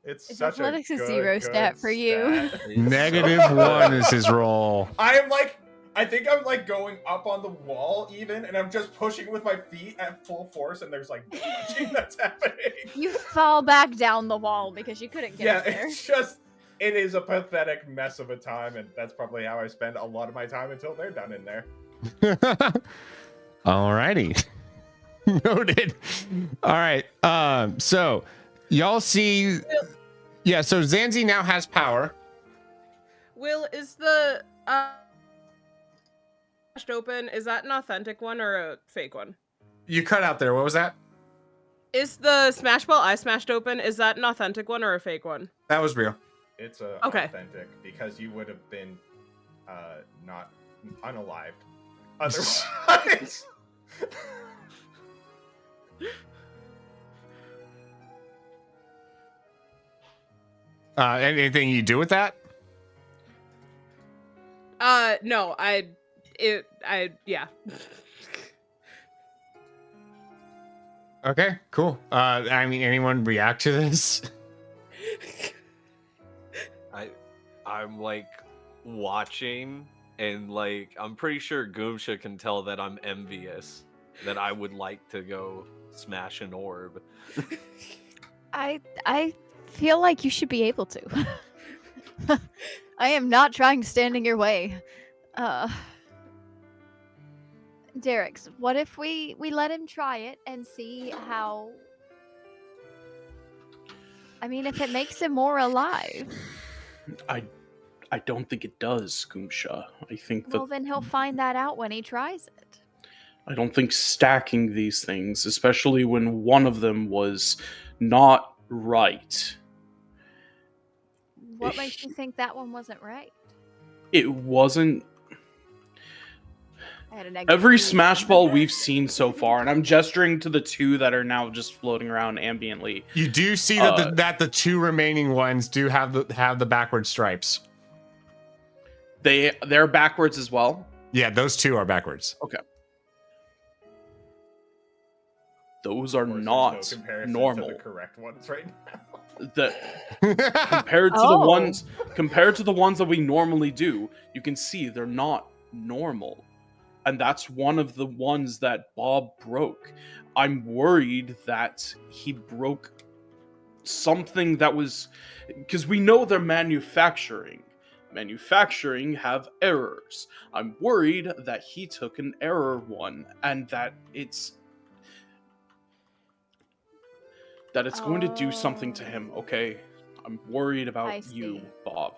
It's Is such athletics a a good, zero good stat for you? stat. -1 is his roll. I think I'm like going up on the wall even, and I'm just pushing with my feet at full force, and there's like punching that's happening. You fall back down the wall because you couldn't get up there. It's just, it is a pathetic mess of a time, and that's probably how I spend a lot of my time until they're done in there. Alrighty. Noted. All right. So y'all see, yeah. So Zanzi now has power. Will, is the smashed open? Is that an authentic one or a fake one? You cut out there. What was that? Is the smash ball I smashed open? Is that an authentic one or a fake one? That was real. It's Okay. authentic because you would have been not unalived otherwise. Anything you do with that? No, yeah. Okay, cool. I mean, anyone react to this? I'm like watching, and like I'm pretty sure Goomsha can tell that I'm envious, that I would like to go smash an orb. I feel like you should be able to. I am not trying to stand in your way. Derek's, what if we let him try it and see how... I mean, if it makes him more alive. I don't think it does, Goomsha. I think that... Well, then he'll find that out when he tries it. I don't think stacking these things, especially when one of them was not right. What makes you think that one wasn't right? It wasn't... I had a negative Every feeling. Smash Ball we've seen so far, and I'm gesturing to the two that are now just floating around ambiently. You do see that that the two remaining ones do have the backward stripes. They're backwards as well? Yeah, those two are backwards. Okay. Those are Of course, not there's no comparison normal. to the correct ones right now. Compared to the ones that we normally do, you can see they're not normal. And that's one of the ones that Bob broke. I'm worried that he broke something that was... Because we know they're manufacturing. Manufacturing have errors. I'm worried that he took an error one, and that it's going to do something to him, okay? I'm worried about you, see. Bob.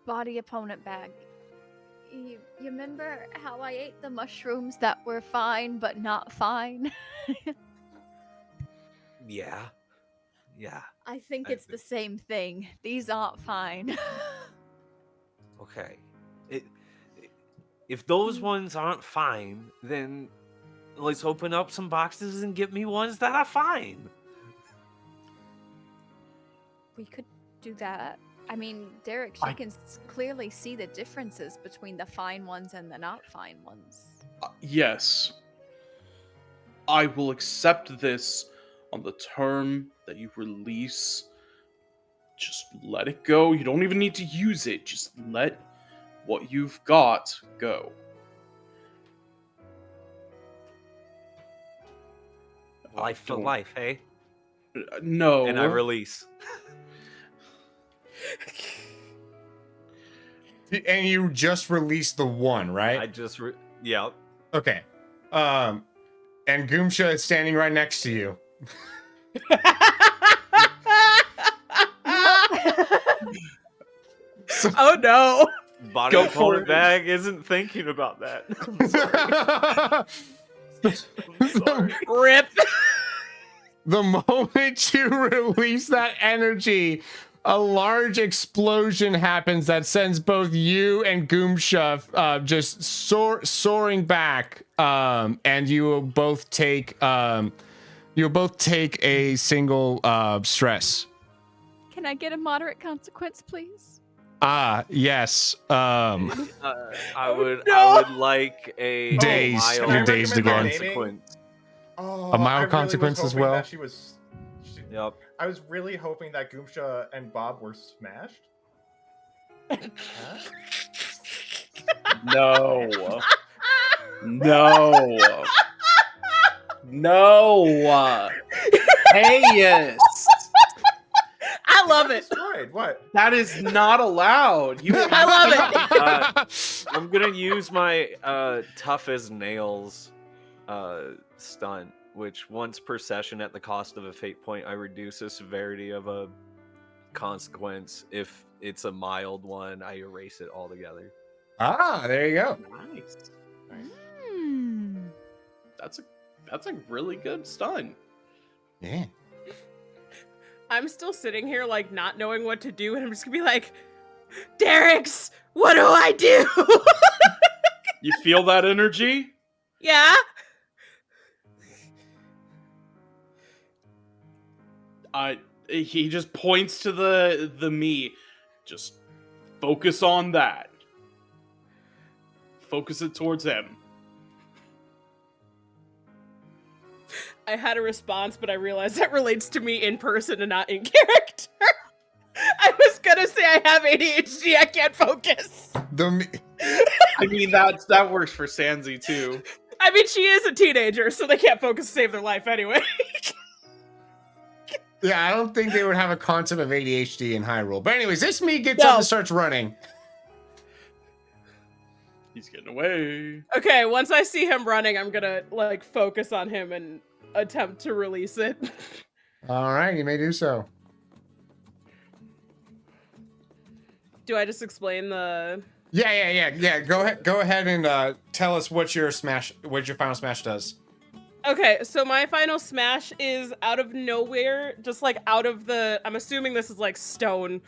Body opponent bag. You remember how I ate the mushrooms that were fine but not fine? Yeah. I think it's the same thing. These aren't fine. Okay. If those ones aren't fine, then let's open up some boxes and get me ones that are fine. We could do that. I mean, Derek, you can clearly see the differences between the fine ones and the not fine ones. Yes. I will accept this on the term that you release. Just let it go. You don't even need to use it. Just let what you've got go. Life for life, hey? No. And I release. And you just released the one, right? Yeah. Okay. And Goomsha is standing right next to you. Oh no. Body Go for component it. bag isn't thinking about that. I'm sorry. Rip. The moment you release that energy, a large explosion happens that sends both you and Goomsha just soaring back, and you will both take a single stress. Can I get a moderate consequence, please? Yes. I Oh, would no! I would like a Dazed. mild You're dazed again. consequence. Oh, A mild I really consequence was as hoping well? That she was. Yep. I was really hoping that Goomsha and Bob were smashed. Huh? No. No. No. Hey, yes. I love it. Destroyed. What? That is not allowed. You I love it. I'm gonna use my tough as nails stunt, which once per session at the cost of a fate point, I reduce the severity of a consequence. If it's a mild one, I erase it altogether. There you go. Nice. Hmm. That's a really good stun. Yeah. I'm still sitting here like not knowing what to do, and I'm just gonna be like, Derek's, what do I do? You feel that energy? Yeah. He just points to the me. Just focus on that. Focus it towards him. I had a response, but I realized that relates to me in person and not in character. I was gonna say I have ADHD, I can't focus. I mean, that works for Sanzi too. I mean, she is a teenager, so they can't focus to save their life anyway. Yeah, I don't think they would have a concept of ADHD in Hyrule. But anyways, this me gets up and starts running. He's getting away. Okay, once I see him running, I'm gonna like focus on him and attempt to release it. All right, you may do so. Do I just explain the? Yeah. Go ahead and tell us what your final smash does. Okay, so my final smash is out of nowhere, just like out of the. I'm assuming this is like stone,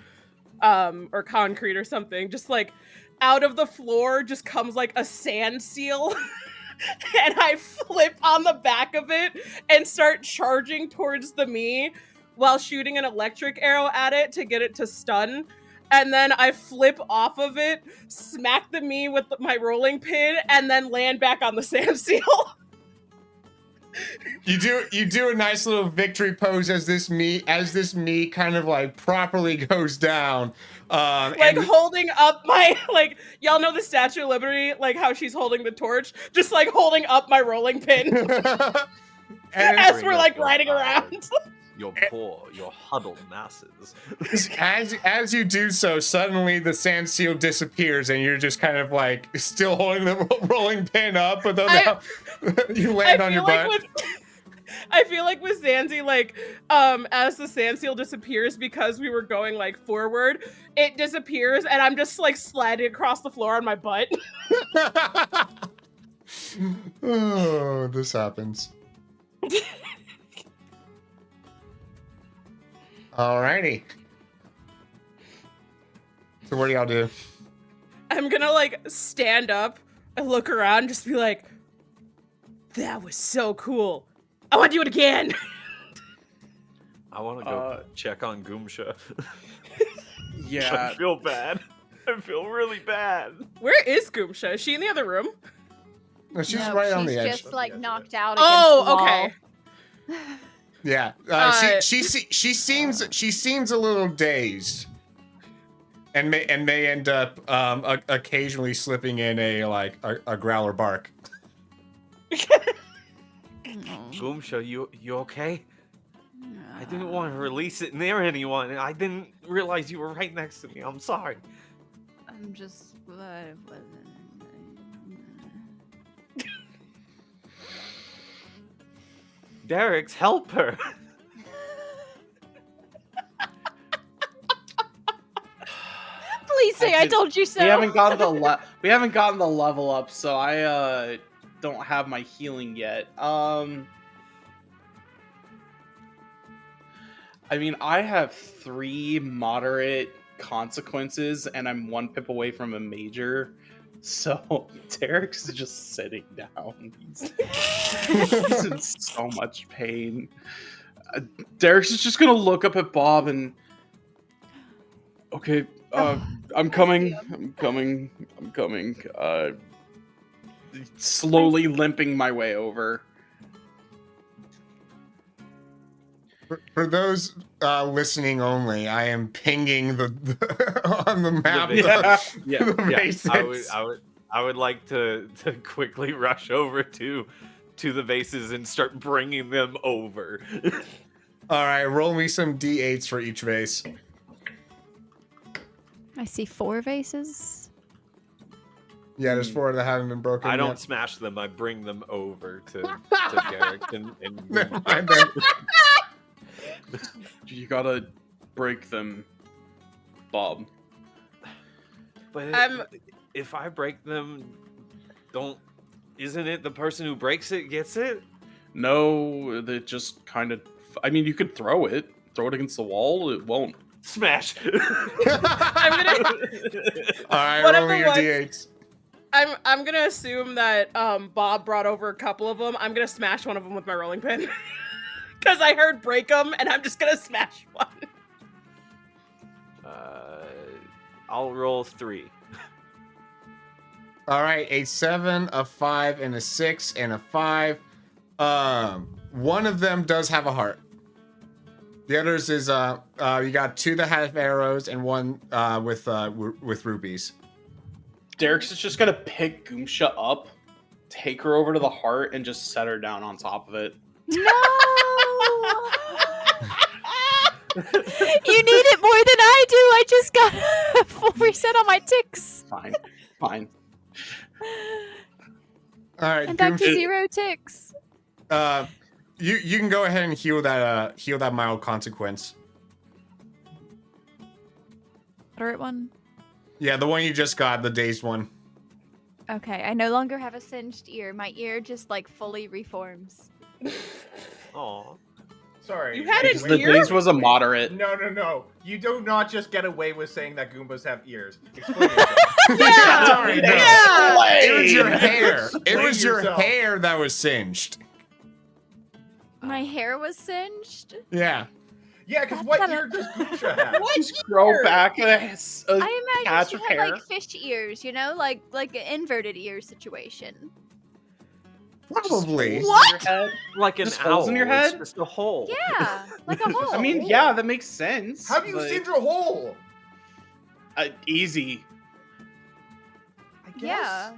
or concrete or something. Just like out of the floor, just comes like a sand seal. And I flip on the back of it and start charging towards the me while shooting an electric arrow at it to get it to stun. And then I flip off of it, smack the me with my rolling pin, and then land back on the sand seal. You do a nice little victory pose as this me kind of like properly goes down. Like holding up my, like, y'all know the Statue of Liberty, like how she's holding the torch, just like holding up my rolling pin. As we're like riding around. Your poor, your huddled masses. As you do so, suddenly the sand seal disappears, and you're just kind of like still holding the rolling pin up, but then you land on your butt. I feel like with Zanzi, like, as the sand seal disappears, because we were going like forward, it disappears, and I'm just like sliding across the floor on my butt. Oh, this happens. Alrighty. So what do y'all do? I'm gonna like stand up and look around, just be like, that was so cool. I want to do it again. I want to go check on Goomsha. Yeah. I feel bad. I feel really bad. Where is Goomsha? Is she in the other room? No, she's right on the edge. She's just like knocked out. Oh, okay. Yeah, she seems a little dazed, and may end up occasionally slipping in a growler bark. Goomsha, you okay? I didn't want to release it near anyone, and I didn't realize you were right next to me. I'm sorry. I'm just. Derek's, help her. Please say I I told you so. We haven't gotten the level up, so I don't have my healing yet. I mean, I have 3 moderate consequences, and I'm 1 pip away from a major. So Derek's just sitting down. He's in so much pain. Derek's just gonna look up at Bob and, okay, I'm coming. Slowly limping my way over. For those listening only, I am pinging the on the map. Yeah, Vases. I would like to quickly rush over to the vases and start bringing them over. All right, roll me some d8s for each vase. I see 4 vases. Yeah, there's 4 that haven't been broken. I don't yet. smash them. I bring them over to Garrick and Never mind then. You gotta break them, Bob. But if I break them, isn't it the person who breaks it gets it? No, they just kind of. I mean, you could throw it against the wall. It won't. Smash. I'm gonna. All right, One of roll me the your ones- d8s. I'm gonna assume that Bob brought over a couple of them. I'm gonna smash one of them with my rolling pin because I heard break them, and I'm just gonna smash one. I'll roll 3. All right, a 7, a 5, and a 6, and a 5. One of them does have a heart. The others is you got 2 that have arrows and 1 with rubies. Derek's is just gonna pick Goomsha up, take her over to the heart, and just set her down on top of it. No! You need it more than I do. I just got a full reset on my ticks. Fine. All right, I'm back to Goomsha, 0 ticks. you can go ahead and heal that mild consequence. Moderate one. Yeah, the one you just got, the dazed one. Okay, I no longer have a singed ear. My ear just like fully reforms. Aw. Sorry. You had wait, it The here? daze was a moderate. No. You do not just get away with saying that Goombas have ears. Explain yourself. Yeah. Sorry, no. Yeah. It was your hair. It Explain was your yourself. hair that was singed. My hair was singed. Yeah. Yeah, because That's what not a- ear does Goomsha have? What Just grow ear? back a I patch imagine she of had hair. like fish ears, you know, like an inverted ear situation. Probably. What? Like an Just owl. holes in your It's head? just a hole. Yeah, like a hole. I mean, yeah, that makes sense. How do you but, singe a hole? Easy. I guess. Yeah.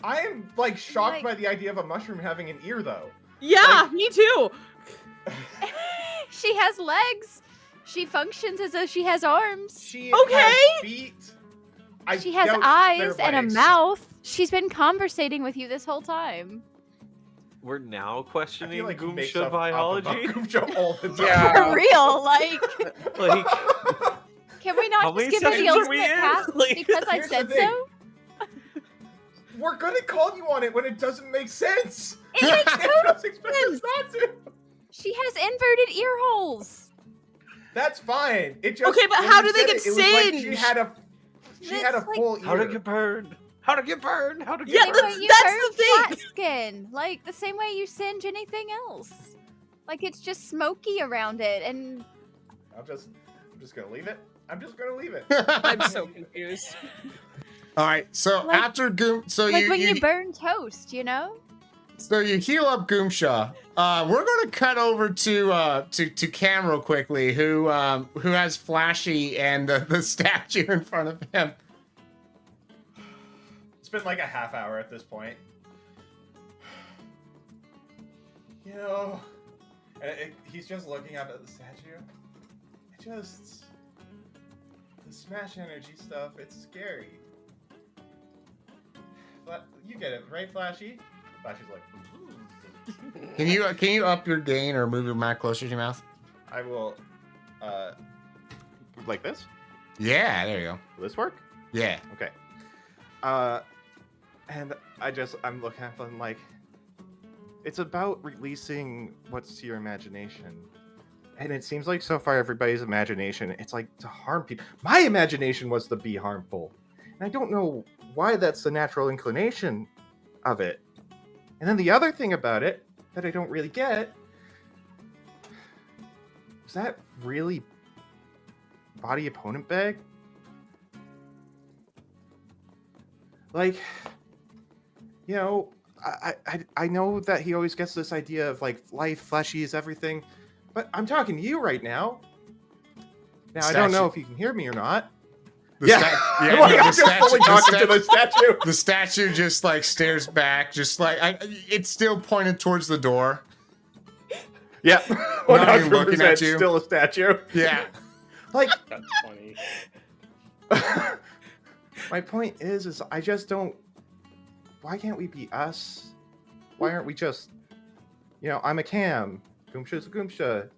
I am like shocked Like- by the idea of a mushroom having an ear, though. Yeah, me too. She has legs. She functions as though she has arms. She Okay. has feet. I She has doubt eyes they're and a legs. mouth. She's been conversating with you this whole time. We're now I questioning feel like he makes Goomsha up biology. about Goomsha all the time. Yeah. For real, like, Like, can we How not many just give her the sessions are we ultimate in? pass Like- because I Here's the said thing. so? We're gonna call you on it when it doesn't make sense. It makes You total just expect us sense. not to. She has inverted ear holes. That's fine. It just Okay, but when how you do they said get it was like she singed? had a It's like- full ear. how to get burned? How to get burned? How to get Yeah, Same burned? way you that's burn the thing. flat skin, like the same way you singe anything else. Like it's just smoky around it, and I'm just gonna leave it. I'm just gonna leave it. I'm so confused. All right. So Like- after Goom, so like you, when you you burn toast, you know? so you heal up Goomsha. We're going to cut over to Cam real quickly, who has Flashy and the statue in front of him. It's been like a half hour at this point. You know, and he's just looking up at the statue. The smash energy stuff, it's scary. You get it, right, Flashy? Flashy's like, Can you up your gain or move your mic closer to your mouth? I will, Like this? Yeah, there you go. Will this work? Yeah. Okay. And I'm looking at them like, it's about releasing what's to your imagination. And it seems like so far everybody's imagination, it's like to harm people. My imagination was to be harmful. And I don't know why that's the natural inclination of it. And then the other thing about it that I don't really get, was that really body opponent bag? Like, you know, I know that he always gets this idea of like life, fleshy is everything, but I'm talking to you right now. Now I don't know if you can hear me or not. I'm just fully talking to the statue. The statue just like stares back, just like it's still pointed towards the door. Yeah, Not even looking at you. Still a statue. Yeah, Like that's funny. My point is I just don't. Why can't we be us? Why aren't we just, I'm a Cam, Goomsha's a Goomsha.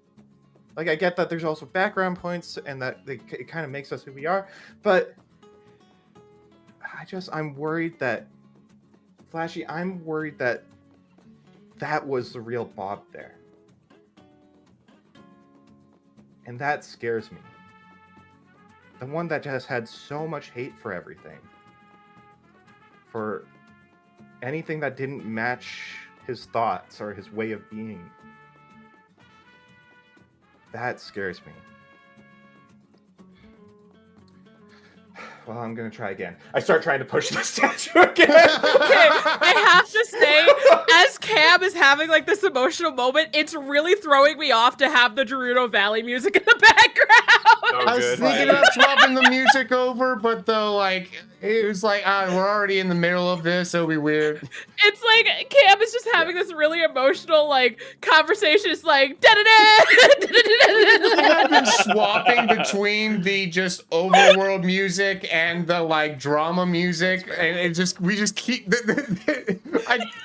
Like, I get that there's also background points and that it kind of makes us who we are, but I'm worried that, Flashy, I'm worried that was the real Bob there. And that scares me. The one that just had so much hate for everything. For anything that didn't match his thoughts or his way of being. That scares me. Well, I'm gonna try again. I start trying to push the statue again. Okay, I have to say, as Cam is having like this emotional moment, it's really throwing me off to have the Gerudo Valley music in the background. I was thinking about swapping the music over, but though, like, it was like, we're already in the middle of this, so it'll be weird. It's like Cam is just having this really emotional like conversation. It's like da-da-da. I've been swapping between the just overworld music and the like drama music, and we just keep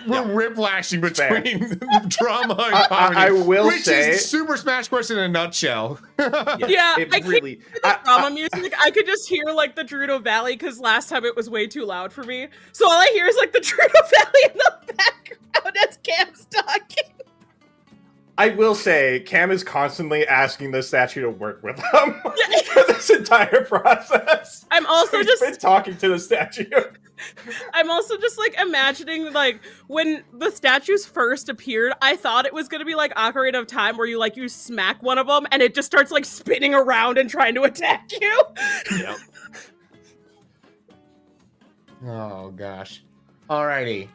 we're whiplashing between the drama and comedy. I will which say, is Super Smash Bros. In a nutshell. Yeah, it I really. can't drama music. I could just hear like the Gerudo Valley because last time it was way too loud for me. So all I hear is like the Gerudo Valley in the background as Cam's talking. I will say, Cam is constantly asking the statue to work with him for this entire process. I'm also He's been talking to the statue. I'm also just like imagining like when the statues first appeared, I thought it was gonna be like Ocarina of Time where you smack one of them and it just starts like spinning around and trying to attack you. Yep. Oh gosh. Alrighty.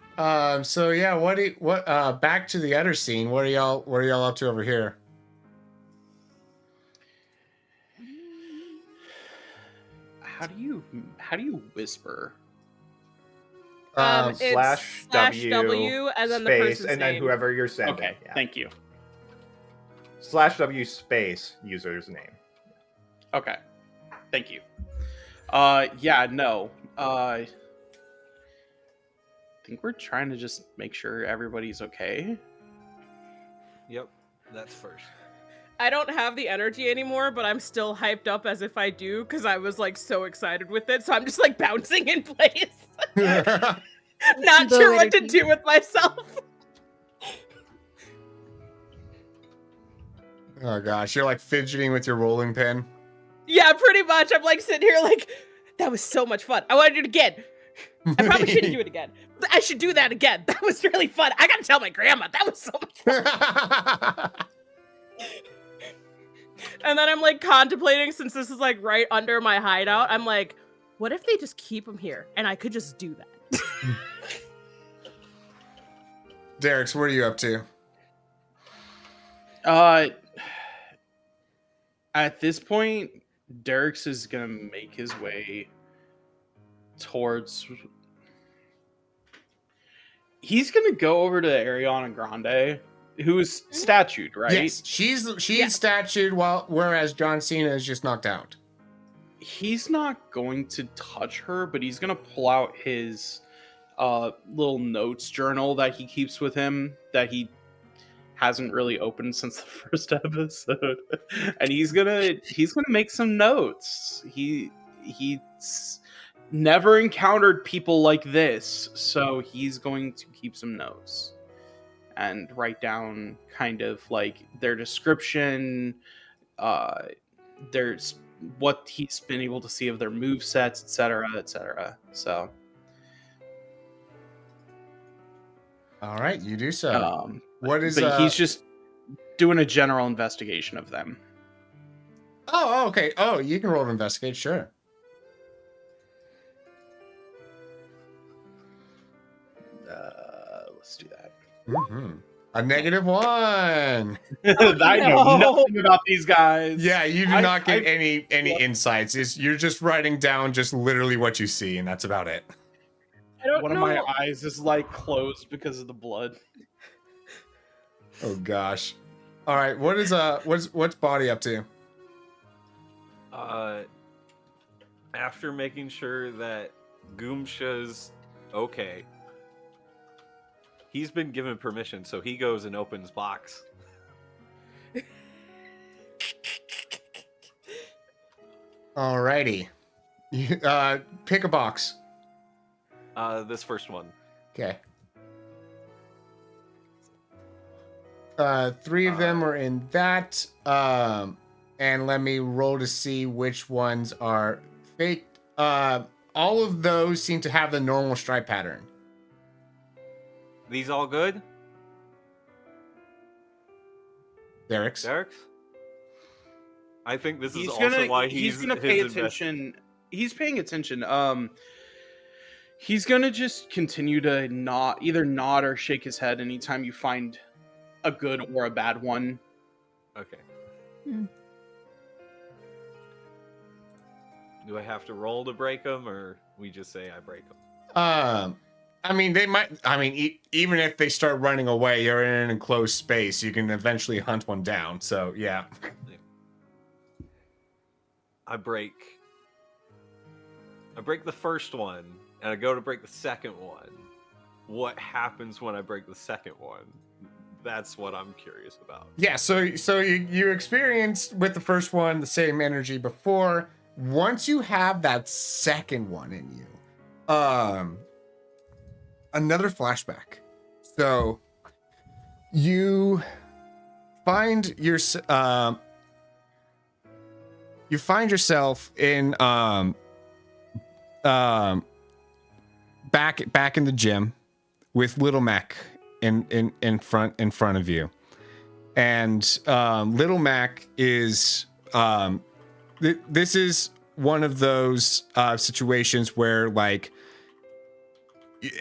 So yeah, what back to the other scene. What are y'all up to over here? How do you whisper? It's /W and then the space person's and then name. whoever you're sending. Okay, Yeah. thank you. /W space user's name. Okay, thank you. Yeah, no. I think we're trying to just make sure everybody's okay. Yep, that's first. I don't have the energy anymore, but I'm still hyped up as if I do because I was like so excited with it. So I'm just like bouncing in place. Not sure what to do with myself. Oh gosh, you're like fidgeting with your rolling pin. Yeah, pretty much. I'm like sitting here like, that was so much fun. I want to do it again. I probably shouldn't do it again. I should do that again. That was really fun. I gotta tell my grandma. That was so much fun. And then I'm like contemplating, since this is like right under my hideout, I'm like, what if they just keep him here and I could just do that? Derek's, what are you up to? At this point, Derek's is gonna make his way towards. He's gonna go over to Ariana Grande, who's statued, right? Yes, she's statued, whereas John Cena is just knocked out. He's not going to touch her, but he's gonna pull out his little notes journal that he keeps with him that he hasn't really opened since the first episode, and he's gonna make some notes. never encountered people like this, so he's going to keep some notes and write down kind of like their description, there's what he's been able to see of their move sets, etc., etc. So, All right, you do so. What is? but he's just doing a general investigation of them. Oh, okay. Oh, you can roll to investigate, sure. Let's do that. Mm-hmm. A -1. I know nothing about these guys. Yeah, you do not get any insights. You're just writing down just literally what you see, and that's about it. I don't One know. of my eyes is like closed because of the blood. Oh gosh. All right, what's Body up to? After making sure that Goomsha's okay, he's been given permission, so he goes and opens box. Alrighty. You, pick a box. This first one. Okay. 3 of them are in that. And let me roll to see which ones are fake. All of those seem to have the normal stripe pattern. These all good? Derek's. I think this is He's also gonna, why he's gonna pay attention. He's paying attention. He's gonna just continue to either nod or shake his head anytime you find a good or a bad one. Okay. Hmm. Do I have to roll to break them, or we just say I break them? I mean, they might. I mean, even if they start running away, you're in an enclosed space. You can eventually hunt one down. So yeah. I break the first one, and I go to break the second one. What happens when I break the second one? That's what I'm curious about. Yeah. So you experienced with the first one the same energy before. Once you have that second one in you, another flashback. So you find yourself in back in the gym with Little Mac in front of you, and Little Mac is this is one of those situations where, like,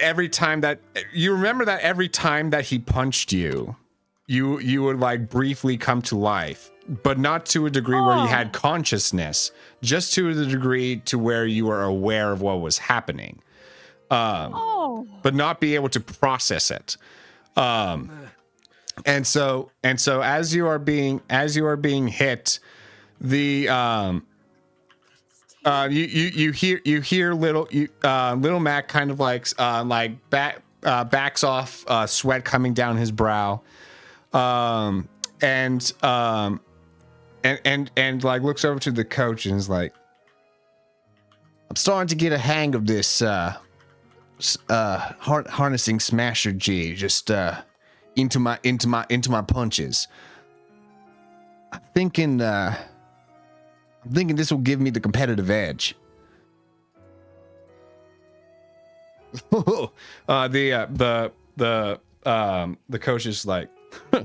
every time that you remember that every time that he punched you, you would like briefly come to life, but not to a degree where you had consciousness, just to the degree to where you were aware of what was happening, but not be able to process it. And so as you are being hit, the you hear little Mac kind of backs off, sweat coming down his brow, and like looks over to the coach and is like, I'm starting to get a hang of this harnessing Smasher G just into my punches. I'm thinking this will give me the competitive edge. The coach is like, I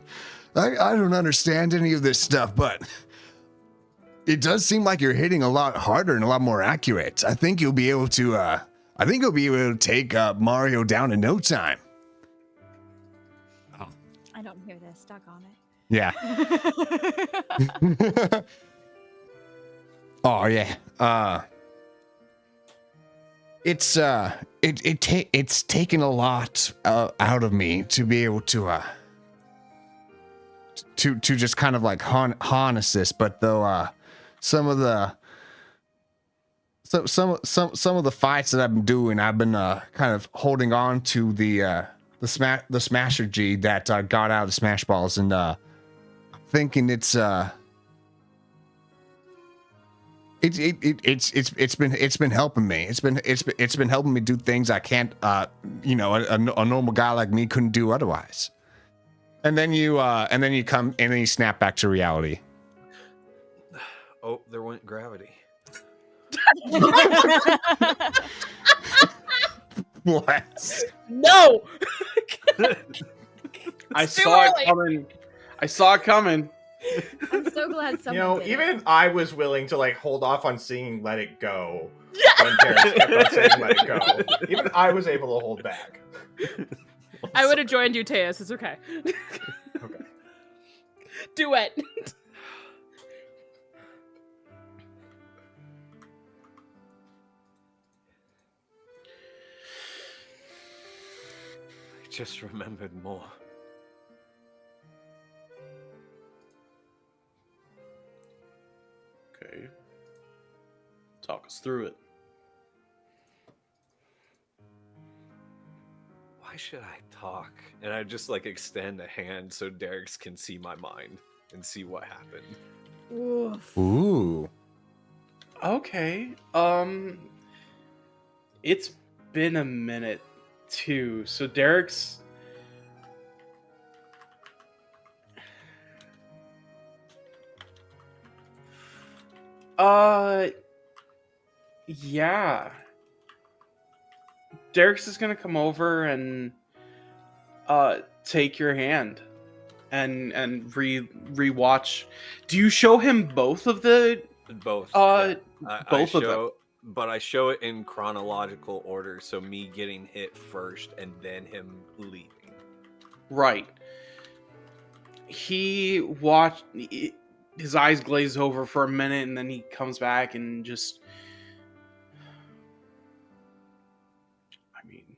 don't understand any of this stuff, but it does seem like you're hitting a lot harder and a lot more accurate. I think you'll be able to take Mario down in no time. I don't hear this. Stuck on it. Yeah. Oh yeah. It's taken a lot out of me to be able to just kind of like harness this, but though some of the fights that I've been doing, I've been kind of holding on to the Smasher G that got out of Smash Balls, and thinking it's It's been helping me. It's been helping me do things I can't, you know, a normal guy like me couldn't do otherwise. And then you come and then you snap back to reality. Oh, there went gravity. What? No. I It's too saw it early. coming. I saw it coming. I'm so glad someone You know, did even it. I was willing to like hold off on singing "Let It Go" when Terrence kept on saying "Let It Go." Even I was able to hold back. I would have joined you, Teus. It's okay. Okay. Duet. I just remembered more. Okay. Talk us through it. Why should I talk? And I just like extend a hand so Derek's can see my mind and see what happened. Oof. Ooh. Okay. It's been a minute too. So Derek's yeah. Derek's is gonna come over and take your hand and rewatch. Do you show him both of the Both. both I of them? show, but I show it in chronological order, so me getting hit first and then him leaving. Right. He watched. His eyes glaze over for a minute, and then he comes back and just. I mean,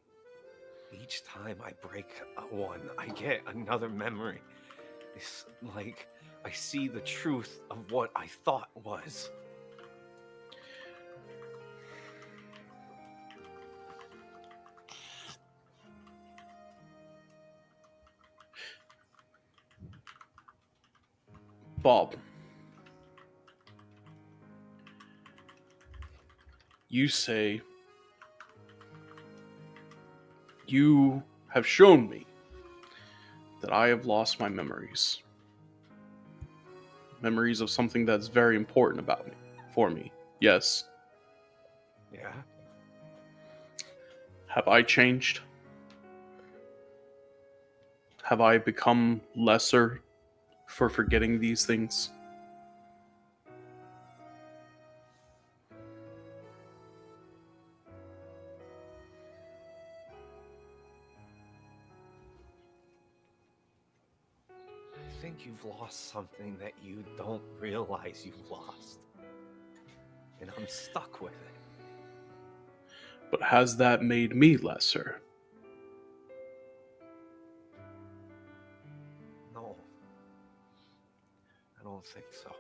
Each time I break one, I get another memory. It's like I see the truth of what I thought was. Bob. You say you have shown me that I have lost my memories. Memories of something that's very important about me, for me. Yes. Yeah. Have I changed? Have I become lesser for forgetting these things? I think you've lost something that you don't realize you've lost. And I'm stuck with it. But has that made me lesser? No. I don't think so.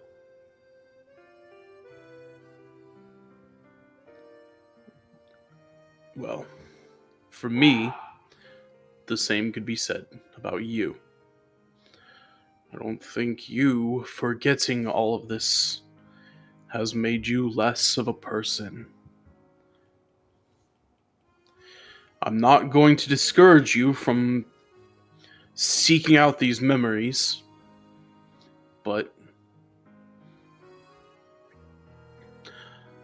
Well, for me, the same could be said about you. I don't think you forgetting all of this has made you less of a person. I'm not going to discourage you from seeking out these memories, but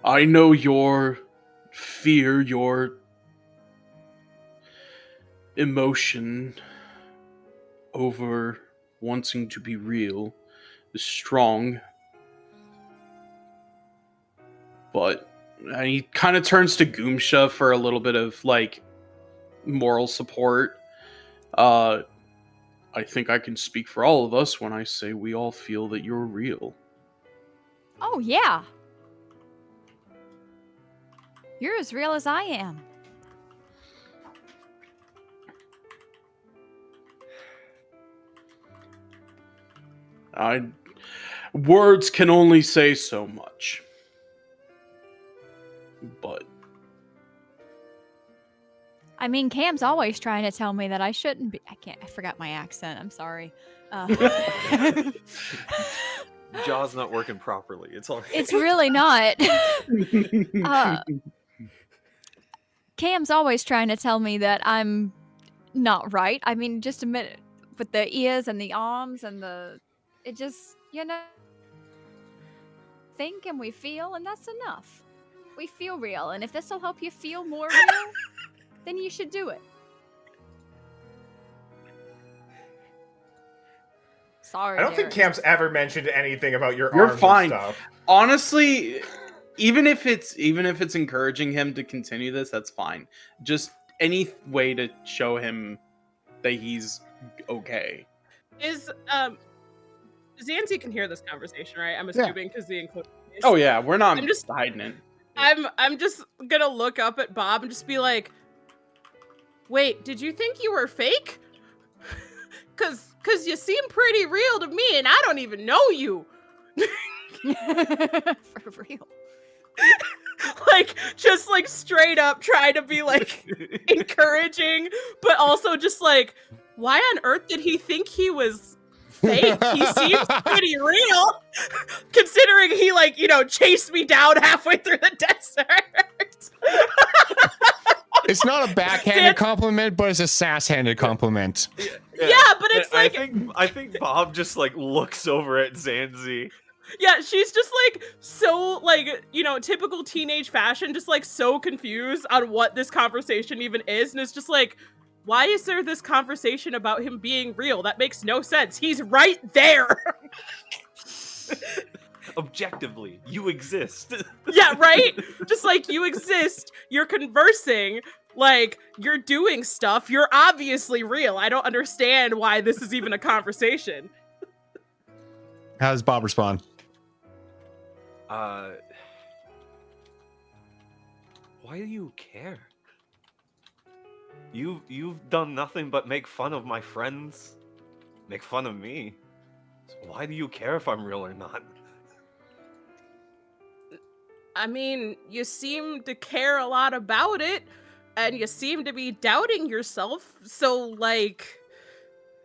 I know your fear, your emotion over wanting to be real is strong. But and he kind of turns to Goomsha for a little bit of like moral support. I think I can speak for all of us when I say we all feel that you're real. Oh, yeah. You're as real as I am. Words can only say so much. But I mean, Cam's always trying to tell me that I shouldn't be. I forgot my accent. I'm sorry. jaw's not working properly. It's all right. It's really not. Cam's always trying to tell me that I'm not right. I mean, just a minute with the ears and the arms and it just, think and we feel, and that's enough. We feel real, and if this will help you feel more real, then you should do it. Sorry, I don't think Derek. Cam's ever mentioned anything about your You're arms fine. and stuff. Honestly, even if it's encouraging him to continue this, that's fine. Just any way to show him that he's okay. Is Zanzi can hear this conversation, right? I'm assuming because the encoding. Oh yeah, we're not I'm just hiding it. I'm just gonna look up at Bob and just be like, "Wait, did you think you were fake? Cause you seem pretty real to me, and I don't even know you." For real. Like, just like straight up trying to be like encouraging, but also just like, why on earth did he think he was fake? He seems pretty real, considering he chased me down halfway through the desert. It's not a backhanded compliment, but it's a sass-handed compliment. Yeah, but it's like I think Bob just like looks over at Zanzi. yeah, she's just like so typical teenage fashion, just like so confused on what this conversation even is, and it's just like, why is there this conversation about him being real? That makes no sense. He's right there. Objectively, you exist. Yeah, right? Just like you exist, you're conversing, like you're doing stuff, you're obviously real. I don't understand why this is even a conversation. How does Bob respond? Why do you care? You've done nothing but make fun of my friends, make fun of me. So why do you care if I'm real or not? I mean, you seem to care a lot about it, and you seem to be doubting yourself. So, like,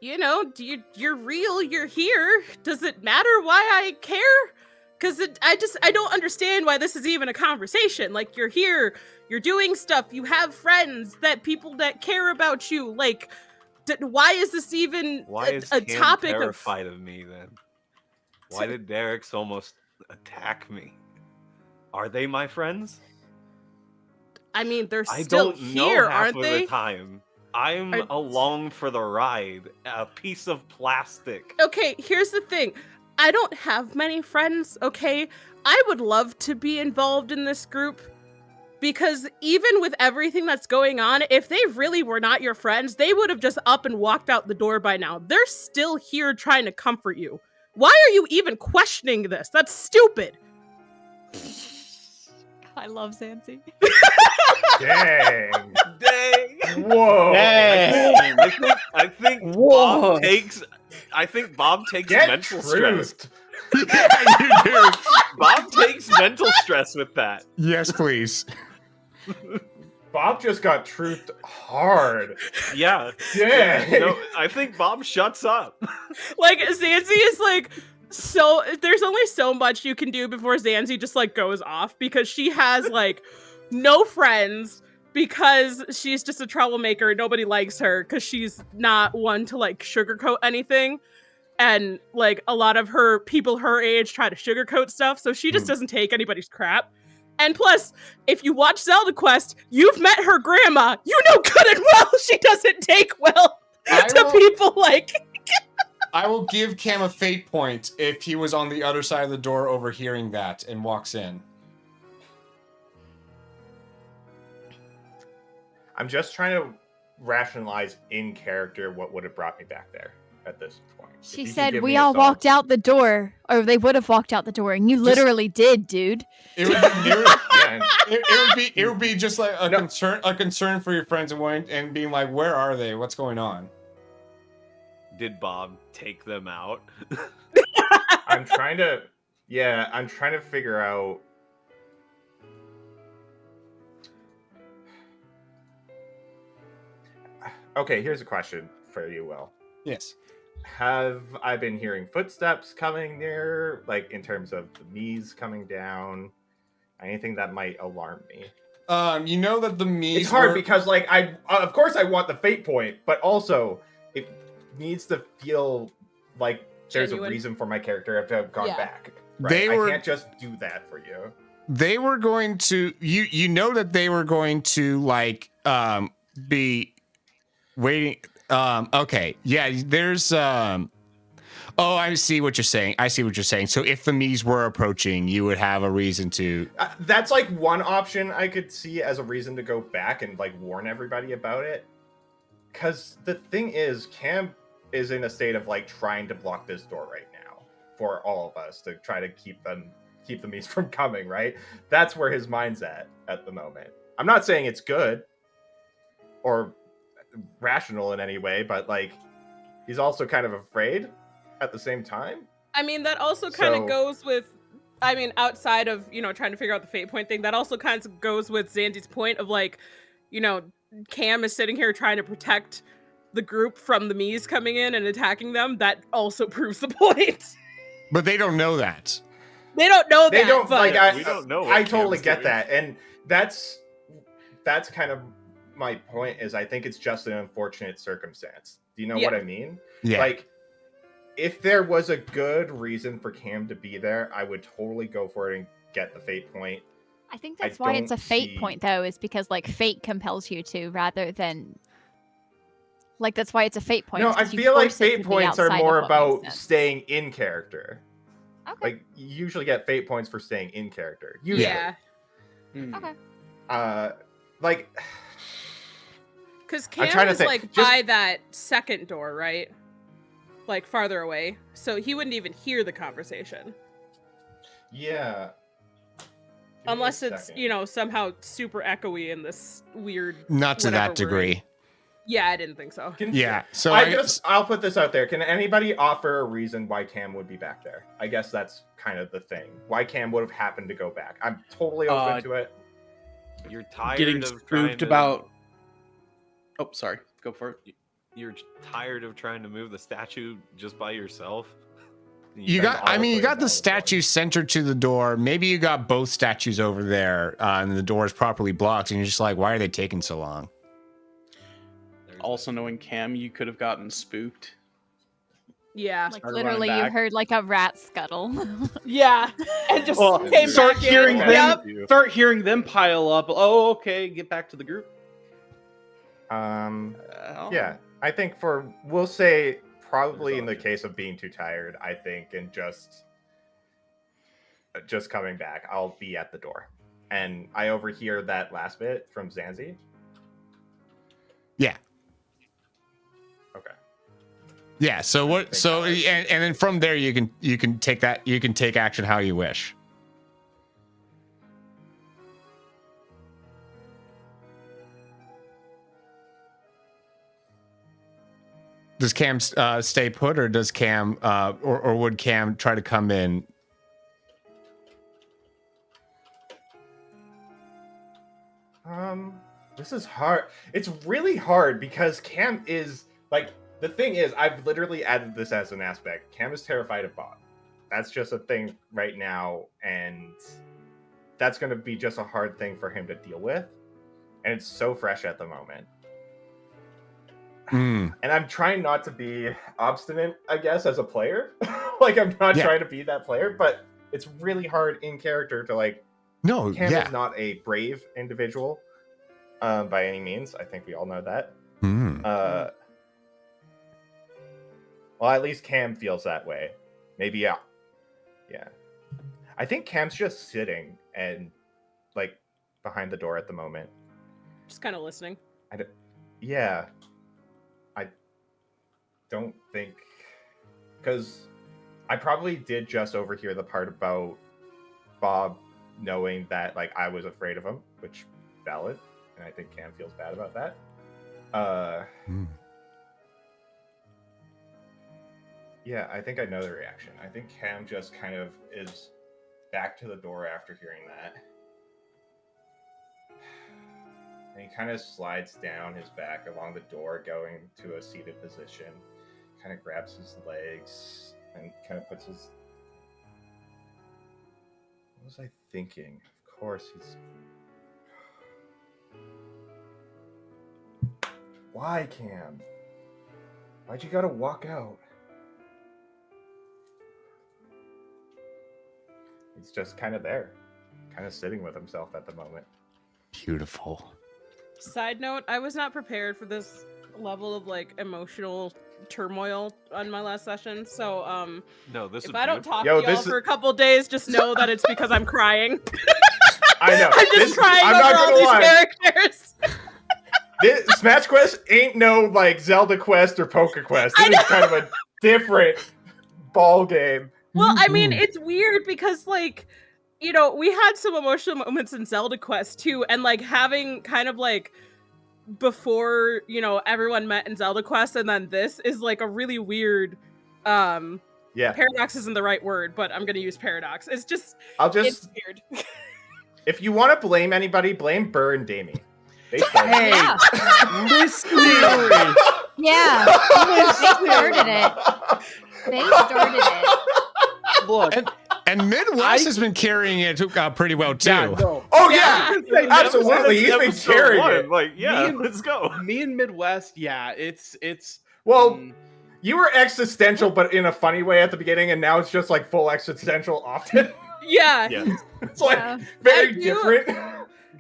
you're real, you're here. Does it matter why I care? Because I don't understand why this is even a conversation. Like, you're here, you're doing stuff, you have friends, people that care about you. Like, why is this even a Cam topic terrified of me then? Why did Derek's almost attack me? Are they my friends? I mean, they're I still don't here, know half aren't of they? the time. I'm along for the ride. A piece of plastic. Okay, here's the thing. I don't have many friends, okay? I would love to be involved in this group, because even with everything that's going on, if they really were not your friends, they would have just up and walked out the door by now. They're still here trying to comfort you. Why are you even questioning this? That's stupid. I love Zanzi. Dang. Dang. Whoa. Dang. I think Whoa. Bob takes Get mental truthed. stress. Yeah, you do. Bob takes mental stress with that. Yes, please. Bob just got truthed hard. Yeah. Dang. No, I think Bob shuts up. Like, Zanzi is like, so there's only so much you can do before Zanzi just like goes off, because she has like no friends, because she's just a troublemaker. Nobody likes her because she's not one to like sugarcoat anything, and like a lot of her people her age try to sugarcoat stuff, so she just doesn't take anybody's crap. And plus, if you watch Zelda Quest, you've met her grandma. You know good and well she doesn't take well to people like. I will give Cam a fate point if he was on the other side of the door overhearing that and walks in. I'm just trying to rationalize in character what would have brought me back there at this point. If She you can said give we me a all solid- walked out the door, or they would have walked out the door, and you literally did, dude. It would be just like a concern for your friends and being like, where are they? What's going on? Did Bob take them out? I'm trying to figure out. Okay, here's a question for you, Will. Yes. have I been hearing footsteps coming near, like in terms of the Mies coming down? Anything that might alarm me? You know that the Mies It's hard were- because, like, of course I want the fate point, but also it needs to feel like there's Genuine. a reason for my character to have gone Yeah. back. They Right? were- I can't just do that for you. they were going to you know that they were going to like be waiting. Okay, yeah, there's oh, I see what you're saying. So if the Mies were approaching, you would have a reason to. That's like one option I could see as a reason to go back and like warn everybody about it. Because the thing is, Cam is in a state of like trying to block this door right now for all of us to try to keep the Mies from coming. Right? That's where his mind's at the moment. I'm not saying it's good or rational in any way, but like he's also kind of afraid at the same time. I mean, that also kind of So- goes with, I mean, outside of, trying to figure out the fate point thing, that also kind of goes with Zandy's point of like, Cam is sitting here trying to protect the group from the Mies coming in and attacking them. That also proves the point. But they don't know that. They don't know They that. don't but like. we don't know what I totally Cam's get doing. that, and that's kind of my point. Is I think it's just an unfortunate circumstance. Do you know what Yeah. I mean? Yeah. Like, if there was a good reason for Cam to be there, I would totally go for it and get the fate point. I think I that's why it's a don't fate see- point, though, is because like fate compels you to, rather than like that's why it's a fate point. No, is I 'cause you feel like force it to fate be points are outside of more what makes about sense. staying in character. Okay. Like, you usually get fate points for staying in character. Usually. yeah. Hmm. Okay. Like, Because I'm Cam trying to is think. like Just- by that second door, right? Like farther away. So he wouldn't even hear the conversation. yeah. Give me a Unless it's, second. somehow super echoey in this weird. Not to whatever that degree. Yeah, I didn't think so. Yeah. So I'll put this out there. Can anybody offer a reason why Cam would be back there? I guess that's kind of the thing. Why Cam would have happened to go back. I'm totally open to it. You're tired Getting of trying spooked to, about. Oh, sorry. Go for it. You're tired of trying to move the statue just by yourself. You That's got. I mean, also you got a the valid statue centered to the door. Maybe you got both statues over there, and the door is properly blocked, and you're just like, why are they taking so long? There's Also, knowing Cam, you could have gotten spooked. Yeah. Like Started running literally, you back. heard like a rat scuttle. Yeah. And just Well, came start back hearing in. them. Yep. Start hearing them pile up. Oh, okay. Get back to the group. Yeah. I think we'll say probably in the case of being too tired, I think, and just coming back, I'll be at the door. And I overhear that last bit from Zanzi. Yeah. Okay. Yeah. So what? think So that was- and then from there you can take that. You can take action how you wish. Does Cam stay put, or does Cam or would Cam try to come in? This is hard. It's really hard because Cam is like, the thing is, I've literally added this as an aspect. Cam is terrified of Bob. That's just a thing right now, and that's going to be just a hard thing for him to deal with. And it's so fresh at the moment. Mm. And I'm trying not to be obstinate, I guess, as a player. Like, I'm not Yeah. trying to be that player, but it's really hard in character to, like, No. Cam Yeah. is not a brave individual by any means. I think we all know that. Mm. Well, at least Cam feels that way. Maybe, yeah. Yeah. I think Cam's just sitting and, like, behind the door at the moment. Just kind of listening. Yeah. I don't think... Because I probably did just overhear the part about Bob knowing that, like, I was afraid of him, which valid. And I think Cam feels bad about that. Mm. Yeah, I think I know the reaction. I think Cam just kind of is back to the door after hearing that. And he kind of slides down his back along the door, going to a seated position. kind of grabs his legs and kind of puts his... What was I thinking? Of course, he's... Why, Cam? Why'd you gotta walk out? He's just kind of there. Kind of sitting with himself at the moment. Beautiful. Side note, I was not prepared for this level of like emotional turmoil on my last session. So No, this is if I don't talk Yo, to y'all this for a couple days, just know that it's because I'm crying. I know. I'm just crying I'm over not all gonna these lie. characters. This Smash Quest ain't no like Zelda Quest or Poke Quest. I It is kind of a different ball game. Well, I mean, it's weird because like, you know, we had some emotional moments in Zelda Quest too, and like having kind of like before, you know, everyone met in Zelda Quest, and then this is like a really weird Yeah. paradox isn't the right word, but I'm gonna use paradox. It's just it's weird. If you want to blame anybody, blame Burr and Damie. They started. Hey, Yeah. listen. Yeah. They started it. They started it. Look, And Midwest has been carrying it pretty well too. yeah, no. Oh Yeah. yeah, absolutely. He's been Episode carrying one, it. Like, yeah, Me and- let's go. Me and Midwest, yeah, it's Well, mm, you were existential, but in a funny way at the beginning, and now it's just like full existential often. Yeah. Yeah. It's like Yeah. very I do- different.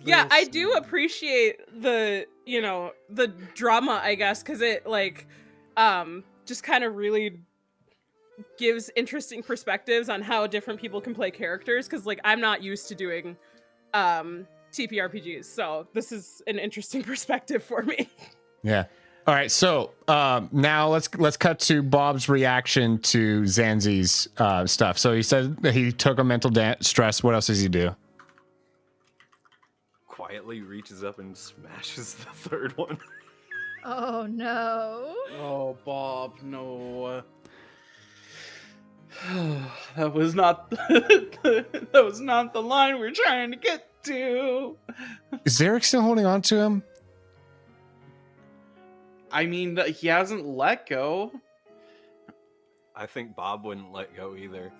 Yeah, little I do sweet. appreciate the, you know, the drama, I guess, because it like just kind of really gives interesting perspectives on how different people can play characters, because like I'm not used to doing TPRPGs, so this is an interesting perspective for me. Yeah. All right. So now let's cut to Bob's reaction to Zanzi's stuff. So he said that he took a mental stress. What else does he do? Quietly reaches up and smashes the third one. Oh no. oh Bob, no. That was not that was not the line we're trying to get to. Is Derek still holding on to him? I mean, he hasn't let go. I think Bob wouldn't let go either.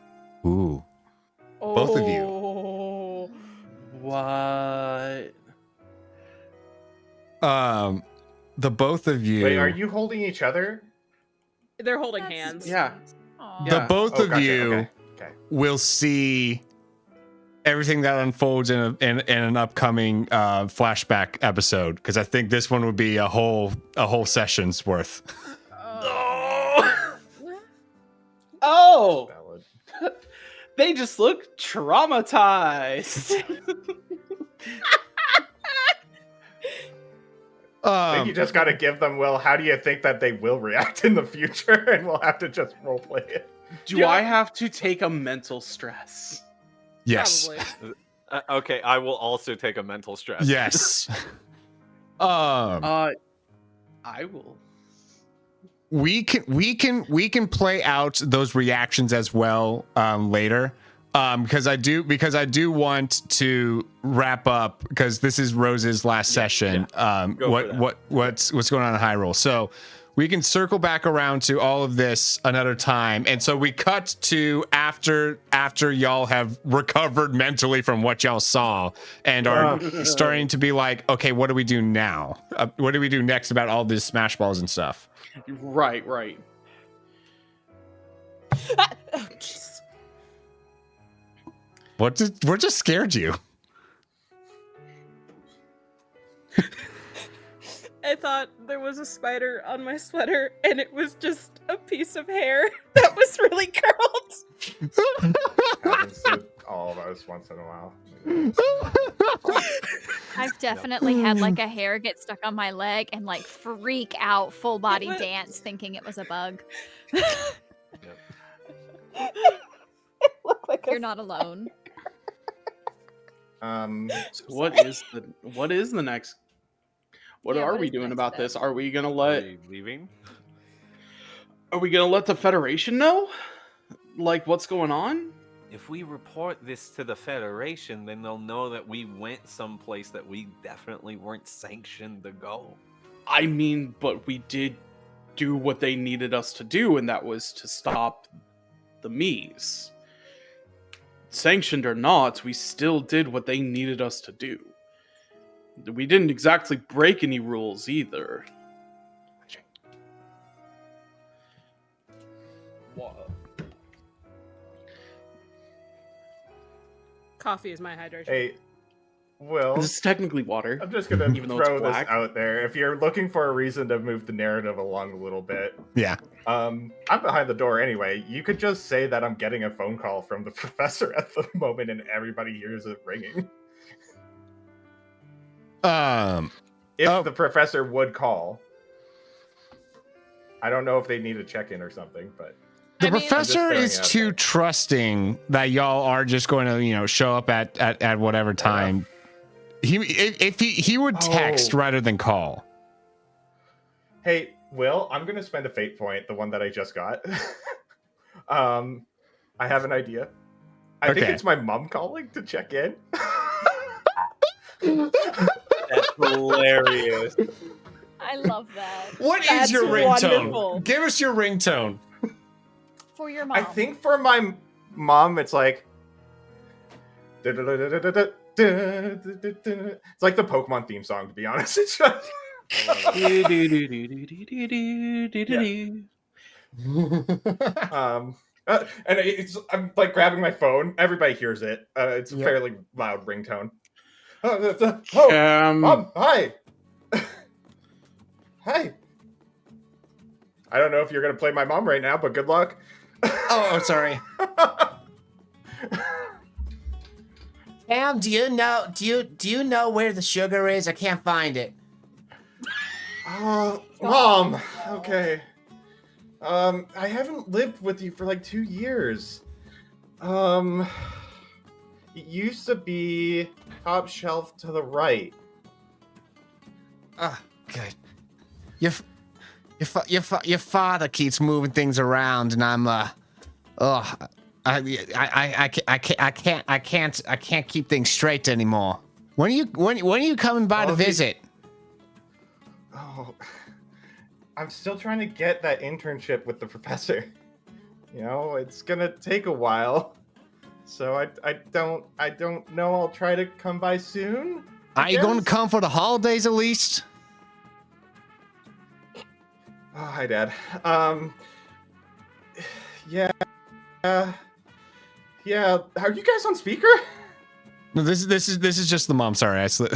Ooh. Both of you. Oh. What? The both of you. Wait, are you holding each other? They're holding That's hands. Yeah. Aw. The Yeah. both Oh, of gotcha, you okay. will see everything that unfolds in an upcoming flashback episode, because I think this one would be a whole session's worth. Oh, Valid. they just look traumatized. I think you just got to give them, well, how do you think that they will react in the future? And we'll have to just roleplay it. Do Yeah. I have to take a mental stress? Yes. Probably. Okay, I will also take a mental stress. Yes. I will. We can play out those reactions as well later, because I do want to wrap up, because this is Rose's last session. Go for What's going on in Hyrule? So we can circle back around to all of this another time, and so we cut to after y'all have recovered mentally from what y'all saw and are starting to be like, okay, what do we do now? What do we do next about all these Smash Balls and stuff? Right. Oh, jeez. What just scared you? I thought there was a spider on my sweater, and it was just a piece of hair that was really curled. Happens to all of us once in a while. I've definitely had like a hair get stuck on my leg and like freak out, full body was- dance, thinking it was a bug. Looked like You're not alone. So what is the next? What Yeah, are what we is the doing next about step? this? Are we gonna Are let? you leaving? Are we gonna let the Federation know? Like what's going on? If we report this to the Federation, then they'll know that we went someplace that we definitely weren't sanctioned to go. I mean, but we did do what they needed us to do, and that was to stop the Mies. Sanctioned or not, we still did what they needed us to do. We didn't exactly break any rules either. Coffee is my hydration. Hey, Will. This is technically water. I'm just gonna Even though it's throw this black. out there. If you're looking for a reason to move the narrative along a little bit, Yeah. I'm behind the door anyway. You could just say that I'm getting a phone call from the professor at the moment, and everybody hears it ringing. If the professor would call, I don't know if they need a check-in or something, but The I mean- professor I'm just is throwing it out too there. trusting that y'all are just going to, show up at whatever time. He would text Oh. rather than call. Hey, Will, I'm gonna spend a fate point, the one that I just got. I have an idea. I think Okay. it's my mom calling to check in. That's hilarious. I love that. What is That's your ringtone? wonderful. Give us your ringtone. For your mom. I think for my mom, it's like. It's like the Pokemon theme song, to be honest. It's just... and I'm like grabbing my phone. Everybody hears it. It's a Yep. fairly loud ringtone. Oh, Mom, hi. Hi. I don't know if you're gonna play my mom right now, but good luck. Oh, sorry. Cam, do you know where the sugar is? I can't find it. Mom. Okay. I haven't lived with you for like 2 years. It used to be top shelf to the right. Ah, good. Your father keeps moving things around, and I'm I can't keep things straight anymore. When are you coming by to Well, if you- visit? Oh, I'm still trying to get that internship with the professor. It's gonna take a while. So I don't know. I'll try to come by soon. Are you going to guess? come for the holidays at least? Oh, hi, Dad. Yeah. Yeah. Are you guys on speaker? No, this is just the mom. Sorry, I slipped.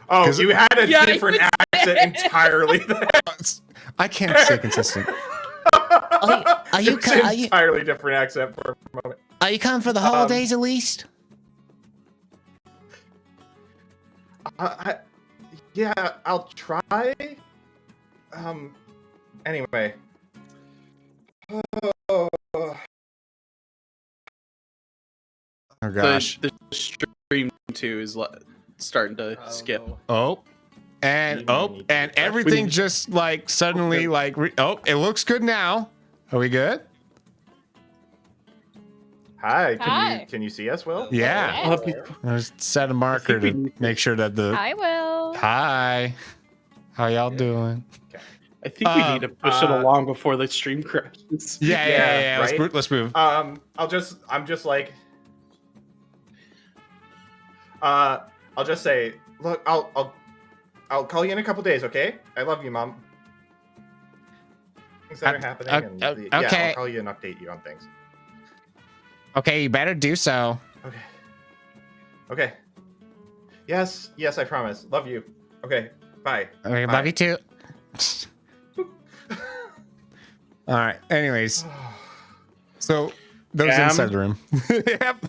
Oh, 'Cause- you had a Yeah, different accent entirely. I can't stay consistent. Are you It's an entirely different accent for a moment. Are you coming for the holidays at least? Yeah, I'll try. Anyway. Oh gosh. The stream too is starting to skip. Oh. And You need to everything just like suddenly like it looks good now. Are we good? Hi, Hi. can you see us, Will? Yeah. I'll have to- I just set a marker we to need to- make sure that the I will. Hi. How y'all doing? I think we need to push it along before the stream crashes. Yeah. right? Let's move. I'm just like I'll just say, look, I'll call you in a couple days, okay? I love you, Mom. Things that are happening, and yeah, okay. I'll call you and update you on things. Okay, you better do so. Okay. Yes, I promise. Love you. Okay, bye. Okay, Bye. love you too. All right. Anyways, so those Cam? inside the room. Yep.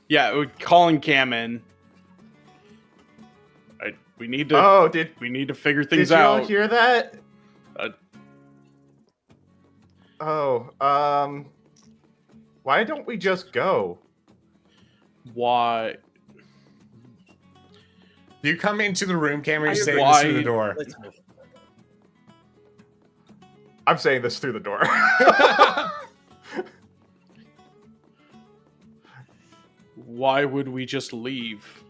Yeah, calling Cam in. We need to. Oh, We need to figure did things you all out. hear that? Uh, Why don't we just go? Why? You come into the room, Cameron. You say Why- this through the door. Let's move. I'm saying this through the door. Why would we just leave?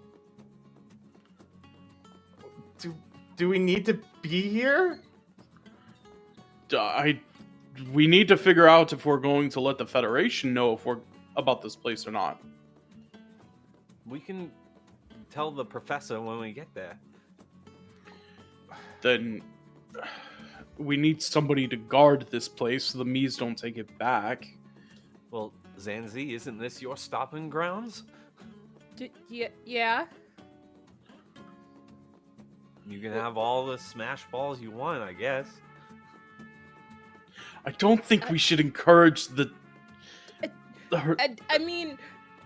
Do we need to be here? We need to figure out if we're going to let the Federation know if we're about this place or not. We can tell the professor when we get there. Then we need somebody to guard this place so the Mies don't take it back. Well, Zanzi, isn't this your stopping grounds? Yeah. You can have all the smash balls you want, I guess. I don't think we should encourage I mean,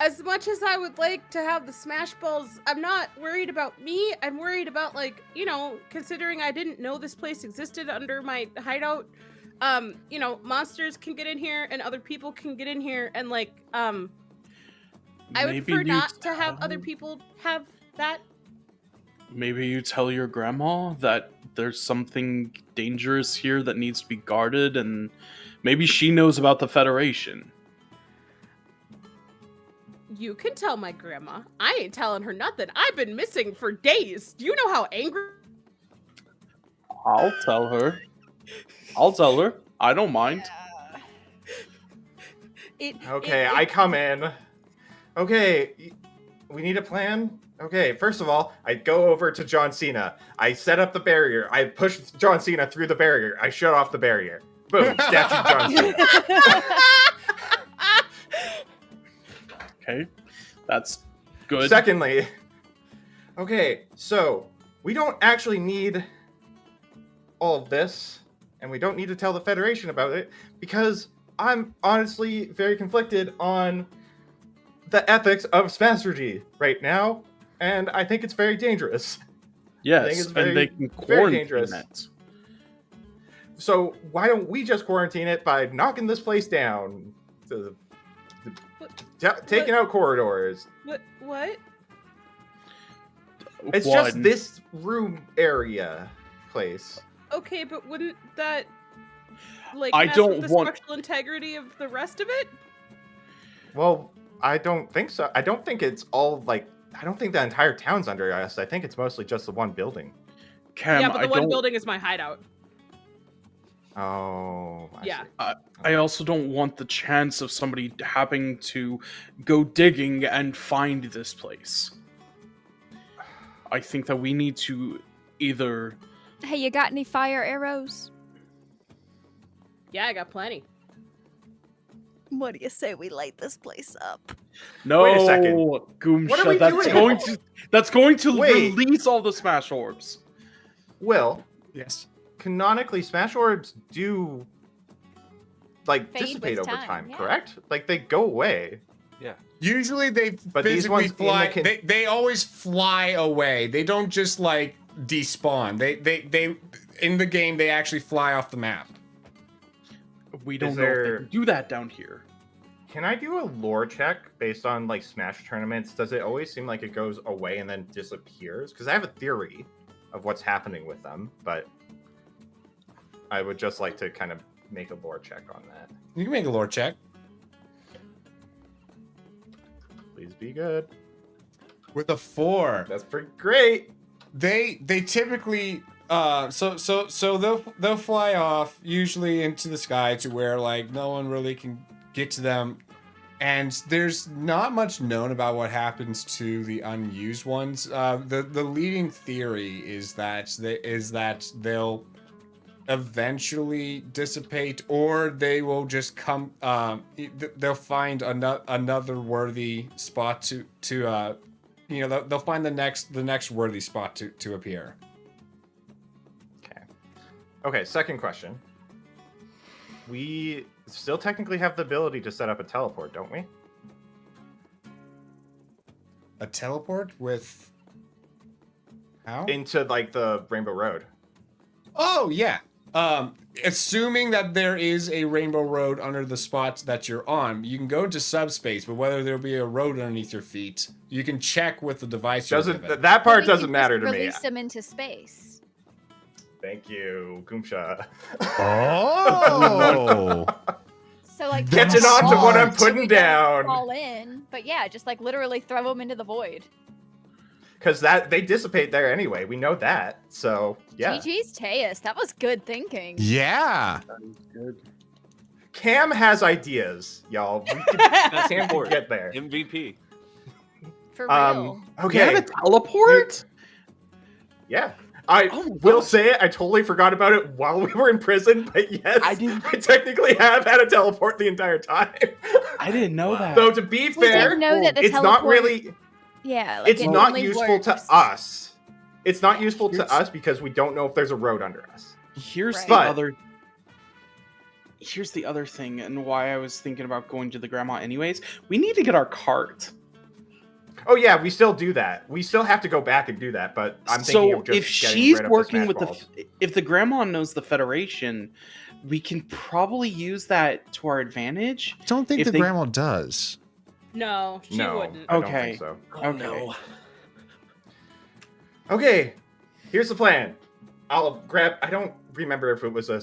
as much as I would like to have the smash balls, I'm not worried about me. I'm worried about, like, you know, considering I didn't know this place existed under my hideout. You know, monsters can get in here and other people can get in here, and like, I would prefer not to have other people have that. Maybe you tell your grandma that there's something dangerous here that needs to be guarded, and maybe she knows about the Federation. You can tell my grandma. I ain't telling her nothing. I've been missing for days. Do you know how angry? I'll tell her. I don't mind. Okay, I come in. Okay, we need a plan. Okay, first of all, I go over to John Cena. I set up the barrier. I push John Cena through the barrier. I shut off the barrier. Boom, statue John Cena. Okay, that's good. Secondly, okay, so we don't actually need all of this, and we don't need to tell the Federation about it, because I'm honestly very conflicted on the ethics of Smashergy right now, and I think it's very dangerous. Yes, and they can quarantine it. So why don't we just quarantine it by knocking this place down? Taking out corridors. What? It's just this room area place. Okay, but wouldn't that like I mess don't with the want structural integrity of the rest of it? Well, I don't think so. I don't think it's all like. I don't think the entire town's under us. I think it's mostly just the one building. Cam, yeah, but the one building is my hideout. Oh. Yeah. I also don't want the chance of somebody having to go digging and find this place. I think that we need to either... Hey, you got any fire arrows? Yeah, I got plenty. What do you say we light this place up? No, Wait a second. Goomsha, What are we doing? that's going to Wait. release all the smash orbs. Will, Yes. canonically, smash orbs do like Fade dissipate with over time, time, yeah. correct? Like they go away. Yeah. Usually they But these physically ones in the fly. They always fly away. They don't just like despawn. They in the game they actually fly off the map. We don't Is know if there- they can do that down here. Can I do a lore check based on like Smash tournaments? Does it always seem like it goes away and then disappears? Because I have a theory of what's happening with them, but I would just like to kind of make a lore check on that. You can make a lore check Please be good. with a 4. That's pretty great. They typically so they'll fly off usually into the sky to where like no one really can get to them, and there's not much known about what happens to the unused ones. The leading theory is that they'll eventually dissipate, or they will just come. They'll find another worthy spot to they'll find the next worthy spot to appear. Okay, second question. We still technically have the ability to set up a teleport, don't we? A teleport with how? Into like the Rainbow Road. Oh yeah. Assuming that there is a Rainbow Road under the spots that you're on, you can go into subspace, but whether there'll be a road underneath your feet, you can check with the device. you're given. That part We doesn't could matter just to me. Release them into space. Thank you, Goomsha. Oh. So like Catching throw on them to what all I'm so putting we don't down. Fall in, but yeah, just like literally throw them into the void. because that they dissipate there anyway. We know that. So yeah. GG's Teus. That was good thinking. Yeah. Good. Cam has ideas, y'all. We can, That's Cam can important. get there. MVP. For real. Okay. Yeah, the teleport? Yeah. I Oh my will gosh. say it. I totally forgot about it while we were in prison, but yes, I didn't- I technically have had a teleport the entire time. I didn't know that. Though to be We fair, didn't know that the it's not teleport- really. Yeah, like It's it not only useful to works. us. It's not useful to Here's- us because we don't know if there's a road under us. Here's Right. the But- other. Here's the other thing, and why I was thinking about going to the grandma anyways. We need to get our cart. Oh yeah, we still do that. We still have to go back and do that, but I'm thinking So of just if getting she's rid of working the with Smash Balls. if the grandma knows the Federation, we can probably use that to our advantage. I don't think If the they- grandma does. No, she No, wouldn't. I don't Okay. think so. Oh, Okay. no. Okay, here's the plan. I'll grab. I don't remember if it was a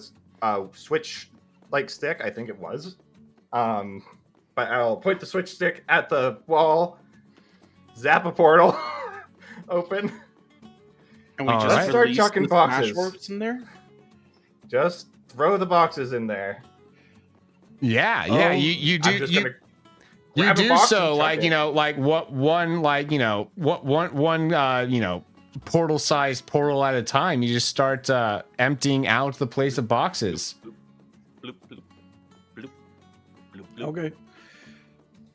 switch like stick. I think it was. But I'll point the switch stick at the wall, zap a portal, open. And we All just right. Start release chucking the Smash boxes. Orbs in there. Just throw the boxes in there. Yeah, Oh, you do I'm just you, gonna you grab a do box so and like chuck you it. know like one portal sized portal at a time. You just start emptying out the place of boxes. Bloop, bloop, bloop, bloop, bloop. Okay.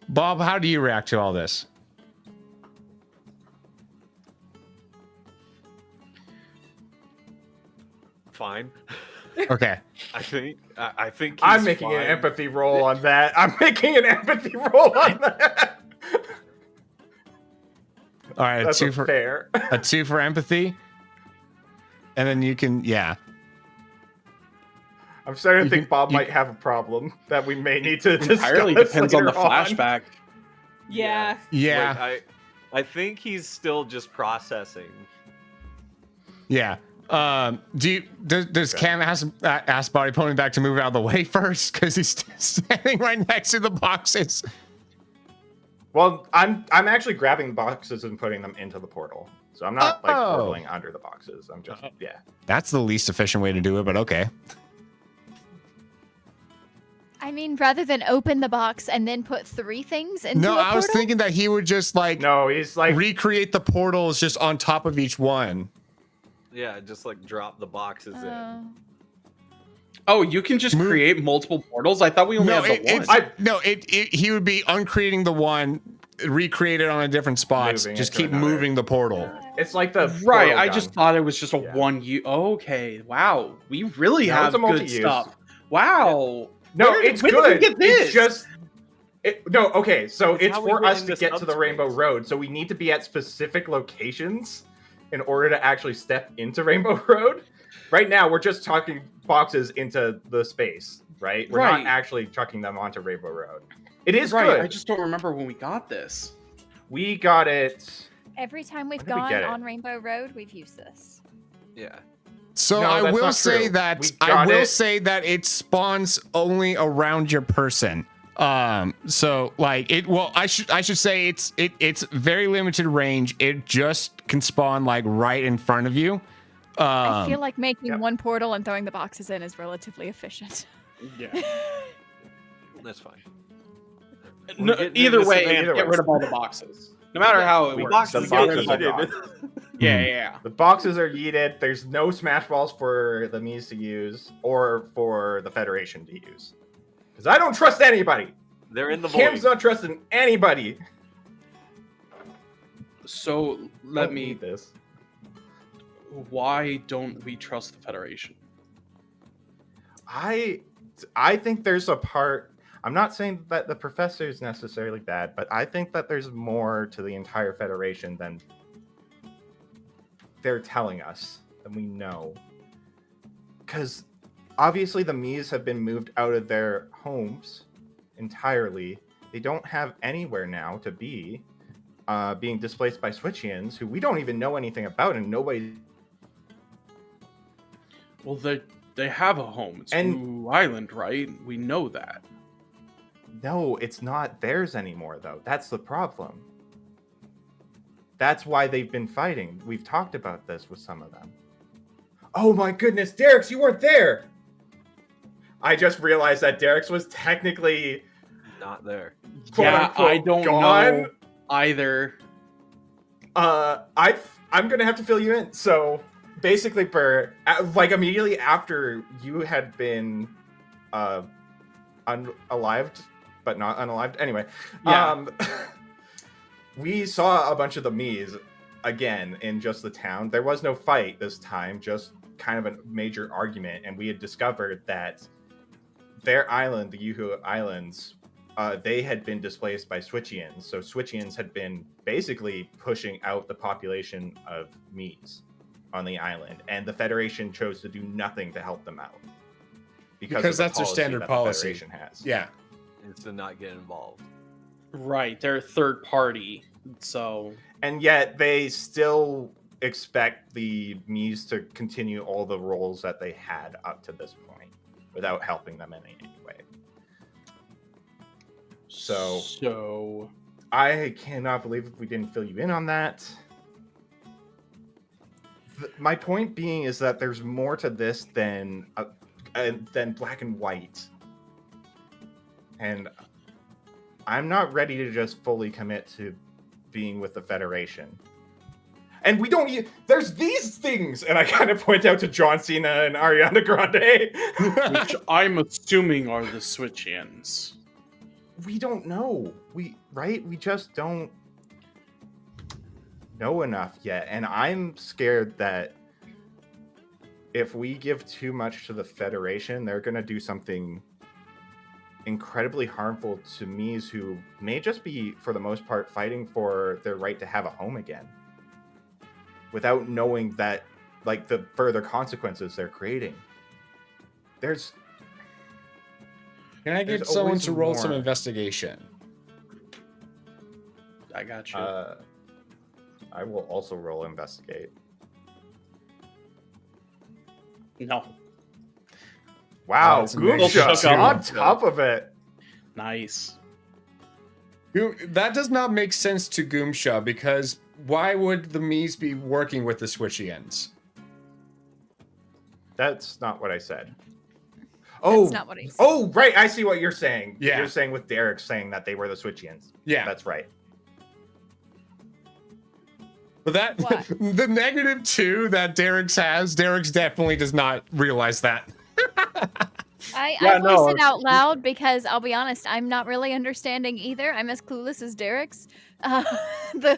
Bob, how do you react to all this? Fine. Okay. I think. I think I'm he's making an fine. empathy roll on that. I'm making an empathy roll on that. All right, That's a 2 fair. for empathy. And then you can I'm starting to You think can- Bob you- might have a problem that we may need to discuss Entirely depends on the later flashback. Yeah. Yeah. Like, I think he's still just processing. Yeah. Does Okay. Cam ask Body Pony back to move out of the way first because he's standing right next to the boxes? Well, I'm actually grabbing the boxes and putting them into the portal. So I'm not like Oh. portaling under the boxes. I'm just That's the least efficient way to do it, but okay. I mean, rather than open the box and then put 3 things into No, a I was portal? thinking that he would just like No, he's like recreate the portals just on top of each one. Yeah, just like drop the boxes in. Oh. Oh, you can just Move- create multiple portals. I thought we only No, had the one. he would be uncreating the one, recreate it on a different spot, Moving just it to keep another. moving the portal. it's like the Right, portal I gun. just thought it was just a Yeah. one you. Okay, wow, we really No, have it's a good multi-use. stuff. Wow, No, Where- it's when did we good. get this? It's just no, okay, so It's it's how we for went us to into get to the Rainbow subspace. Road, so we need to be at specific locations in order to actually step into Rainbow Road. Right now, we're just chucking boxes into the space, right? We're Right. not actually chucking them onto Rainbow Road. It is right. good. I just don't remember when we got this. We got it. Every time we've When did we gone get it? on Rainbow Road, we've used this. Yeah. So No, I that's will not say true. that We I got will it. say that it spawns only around your person. So like it well I should say it's very limited range. It just can spawn like right in front of you. I feel like making yep. one portal and throwing the boxes in is relatively efficient. Yeah. That's fine. No, We're getting either into way, some Either get way. rid of all the boxes. No matter how it The works. boxes we The get rid of boxes them. are yeeted. gone. Yeah, yeah. The boxes are yeeted. There's no Smash Balls for the Mii's to use or for the Federation to use. Because I don't trust anybody. They're in the Cam's void. not trusting anybody. So let Don't me. need this. Why don't we trust the Federation? I think there's a part. I'm not saying that the professor is necessarily bad, but I think that there's more to the entire Federation than they're telling us, than we know. Because obviously the Mii's have been moved out of their homes entirely. They don't have anywhere now to be, being displaced by Switchians, who we don't even know anything about, and nobody. Well, they have a home. It's And- Blue Island, right? We know that. No, it's not theirs anymore, though. That's the problem. That's why they've been fighting. We've talked about this with some of them. Oh my goodness, Derek's, you weren't there! I just realized that Derek's was technically Not there. quote Yeah, unquote I don't gone. know either. I'm gonna have to fill you in. So basically, Burr, like immediately after you had been unalived, but not unalived. Anyway, Yeah. we saw a bunch of the Mies again in just the town. There was no fight this time, just kind of a major argument, and we had discovered that their island, the Yuhu Islands, they had been displaced by Switchians. So Switchians had been basically pushing out the population of Mies on the island, and the Federation chose to do nothing to help them out. Because of the that's their policy standard that policy. The Federation has. Yeah. Is to not get involved. Right, they're a third party, so... And yet they still expect the Mies to continue all the roles that they had up to this point without helping them in any way. So I cannot believe we didn't fill you in on that. My point being is that there's more to this than black and white. And I'm not ready to just fully commit to being with the Federation. And we don't there's these things, and I kind of point out to John Cena and Ariana Grande. Which I'm assuming are the Switchians. We don't know. We just don't know enough yet. And I'm scared that if we give too much to the Federation, they're going to do something incredibly harmful to Mies who may just be, for the most part, fighting for their right to have a home again. Without knowing that, like, the further consequences they're creating. Can I get there's someone always to roll some more. investigation? I got you. I will also roll investigate. No. Wow, that's a Goomsha negative on two. top of it. Nice. That does not make sense to Goomsha, because why would the Mies be working with the Switchians? That's not what I said. That's not what he said. Oh, right. I see what you're saying. Yeah. You're saying with Derek saying that they were the Switchians. Yeah. That's right. But that What? the -2 that Derek's definitely does not realize that. I Yeah, voice no, it out loud because I'll be honest, I'm not really understanding either. I'm as clueless as Derek's. The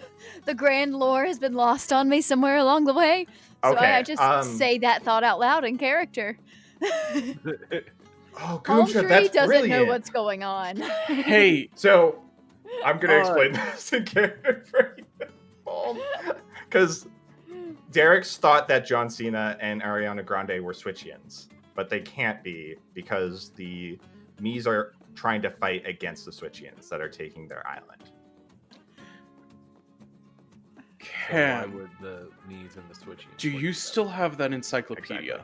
grand lore has been lost on me somewhere along the way, so Okay, I just say that thought out loud in character. Oh, Palm Goomsha, Tree that's doesn't brilliant. know what's going on. Hey, So, I'm going to explain this in character for you, because Derek's thought that John Cena and Ariana Grande were Switchians, but they can't be because the Mies are trying to fight against the Switchians that are taking their island. So why Cam, would the Mies and the Switchians? do you still have that encyclopedia?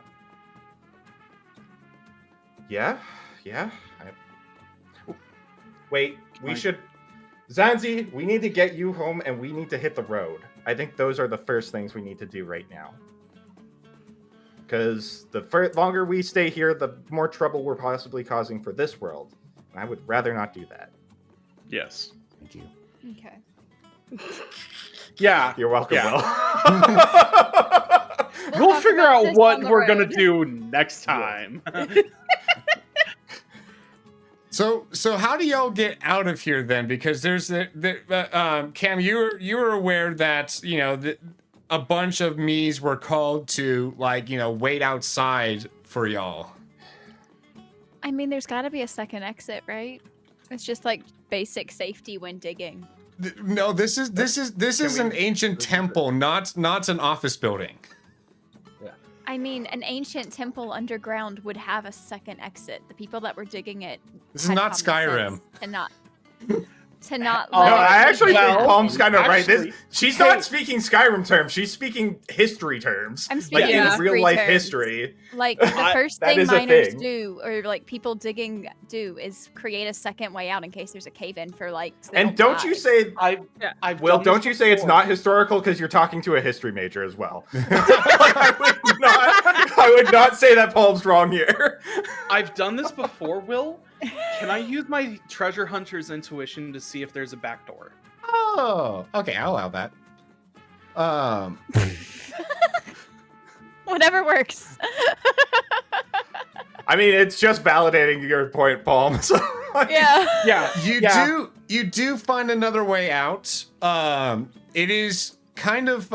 Yeah. Wait, we Fine. should... Zanzi, we need to get you home and we need to hit the road. I think those are the first things we need to do right now. Because the longer we stay here, the more trouble we're possibly causing for this world. And I would rather not do that. Yes. Thank you. Okay. Yeah. You're welcome, Yeah. Will. We'll talk figure about out this what on the we're gonna road. do next time. So how do y'all get out of here then? Because there's Cam, you were aware that a bunch of Mies were called to wait outside for y'all. I mean, there's got to be a second exit, right? It's just like basic safety when digging. No, this is an ancient temple, not an office building. I mean, an ancient temple underground would have a second exit. The people that were digging it. This is had not common Skyrim. sense And not. to not Oh, let No, it I actually be think bad. Palm's kind of right. actually- She's not speaking Skyrim terms. She's speaking history terms. I'm Like speaking in history real life terms. history. Like the first That thing is a miners thing. do, or like people digging do, is create a second way out in case there's a cave in for like. So they And don't die. you say, I've Will, done this don't you say it's before. not historical because you're talking to a history major as well. Like, I would not say that Palm's wrong here. I've done this before, Will. Can I use my treasure hunter's intuition to see if there's a back door? Oh, okay, I'll allow that. Whatever works. I mean, it's just validating your point, Palm. So, like, Yeah. You do find another way out. It is kind of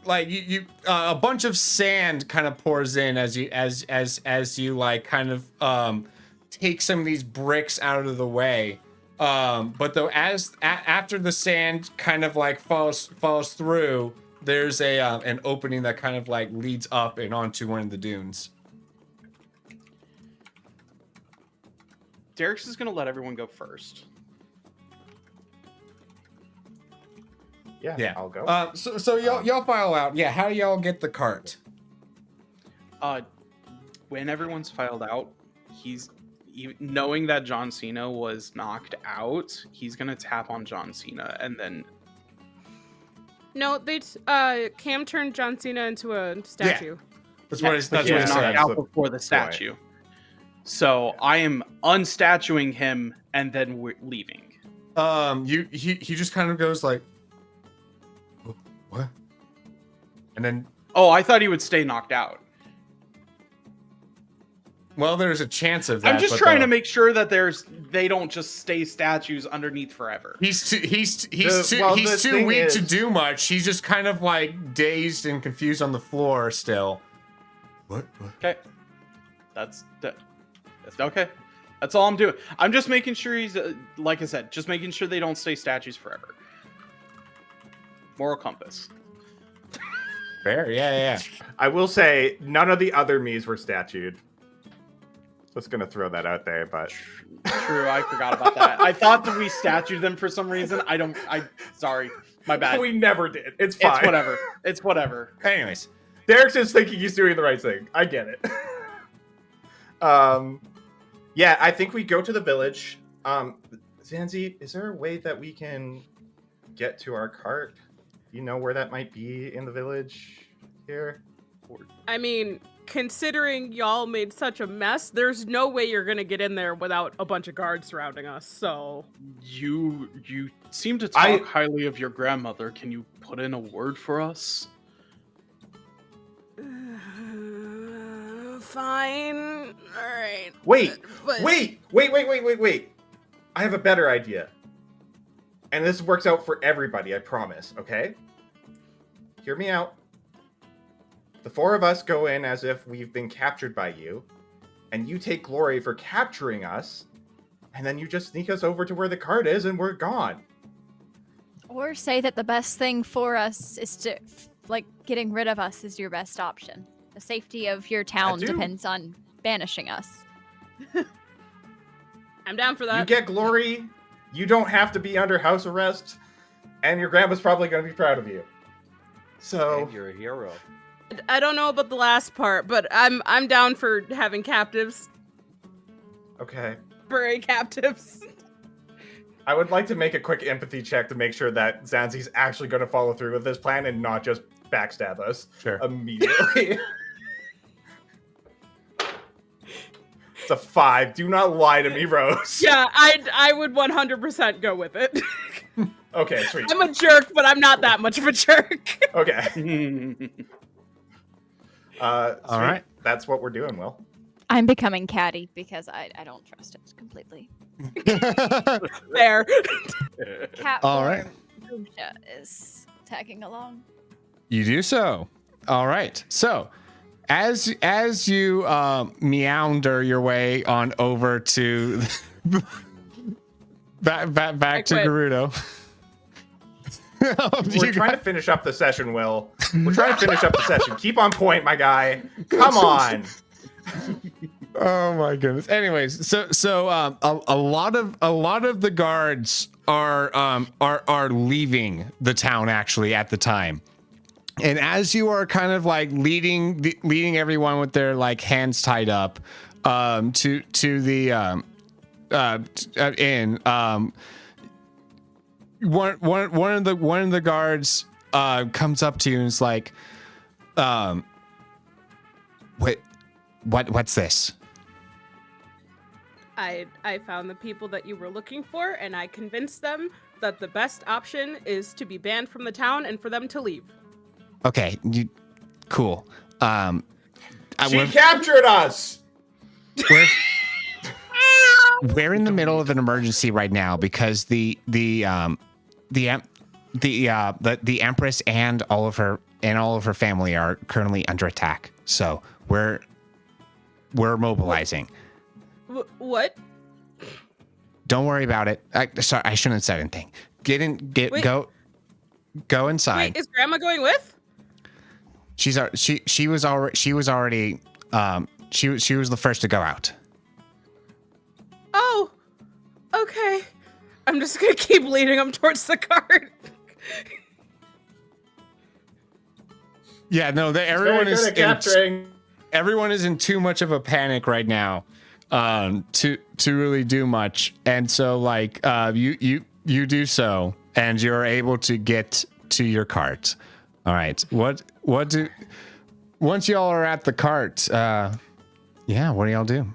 like you a bunch of sand kind of pours in as you like kind of take some of these bricks out of the way. But though after the sand kind of like falls through, there's an opening that kind of like leads up and onto one of the dunes. Derek's is gonna let everyone go first. yeah, I'll go. So y'all file out. Yeah, how do y'all get the cart? When everyone's filed out, knowing that John Cena was knocked out, he's gonna tap on John Cena and then. No, Cam turned John Cena into a statue. That's what it's. That's he what was it knocked said. out before the statue. So I am unstatuing him and then we're leaving. He just kind of goes like, what? And then, Oh, I thought he would stay knocked out. well, there's a chance of that. I'm just but trying to make sure that they don't just stay statues underneath forever. He's too The too thing weak to is- do much. He's just kind of like dazed and confused on the floor still. What? Okay. That's okay. That's all I'm doing. I'm just making sure he's, like I said, just making sure they don't stay statues forever. Moral compass. Fair, yeah. I will say none of the other me's were statued. Just gonna throw that out there, but True, I forgot about that. I thought that we statued them for some reason. Sorry. My bad. we never did. It's fine. It's whatever. It's whatever. Anyways, Derek's just thinking he's doing the right thing. I get it. Yeah, I think we go to the village. Zanzi, is there a way that we can get to our cart? You know where that might be in the village here? I mean, considering y'all made such a mess, there's no way you're gonna get in there without a bunch of guards surrounding us. So You seem to talk highly of your grandmother. Can you put in a word for us? fine. All right. Wait. But- Wait. I have a better idea. And this works out for everybody, I promise, okay? Hear me out. The four of us go in as if we've been captured by you, and you take glory for capturing us, and then you just sneak us over to where the cart is and we're gone. Or say that the best thing for us is to, like, getting rid of us is your best option. The safety of your town do. depends on banishing us. I'm down for You that. get glory, you don't have to be under house arrest, and your grandma's probably going to be proud of you. So, And you're a hero. I don't know about the last part, but I'm down for having captives. okay. Bury captives. I would like to make a quick empathy check to make sure that Zanzi's actually going to follow through with this plan and not just backstab us Sure. immediately. It's a 5. Do not lie to me, Rose. Yeah, I would 100% go with it. Okay, sweet. I'm a jerk, but I'm not that much of a jerk. Okay. All Sweet. right. That's what we're doing, Will. I'm becoming catty because I don't trust it completely. There. Cat All right. Gumsha is tagging along. You do so. All right. So, as you meander your way on over to back to quit. Gerudo. We're trying to finish up the session, Will. We're trying to finish up the session. Keep on point, my guy. Come on. Oh my goodness. Anyways, so a lot of the guards are leaving the town actually at the time. And as you are kind of like leading everyone with their like hands tied up to the inn, one of the guards comes up to you and is like, what's this? I found the people that you were looking for, and I convinced them that the best option is to be banned from the town and for them to leave. Okay, cool. She captured us. We're in the middle of an emergency right now because the Empress and all of her family are currently under attack. So we're mobilizing. What? Don't worry about it. Sorry, I shouldn't have said anything. Go inside. Wait, is Grandma going with? She was already she was the first to go out. Oh, okay. I'm just gonna keep leading him towards the cart. Yeah, no, everyone is in too much of a panic right now to really do much, and so like you do so, and you're able to get to your cart. All right, once y'all are at the cart, what do y'all do?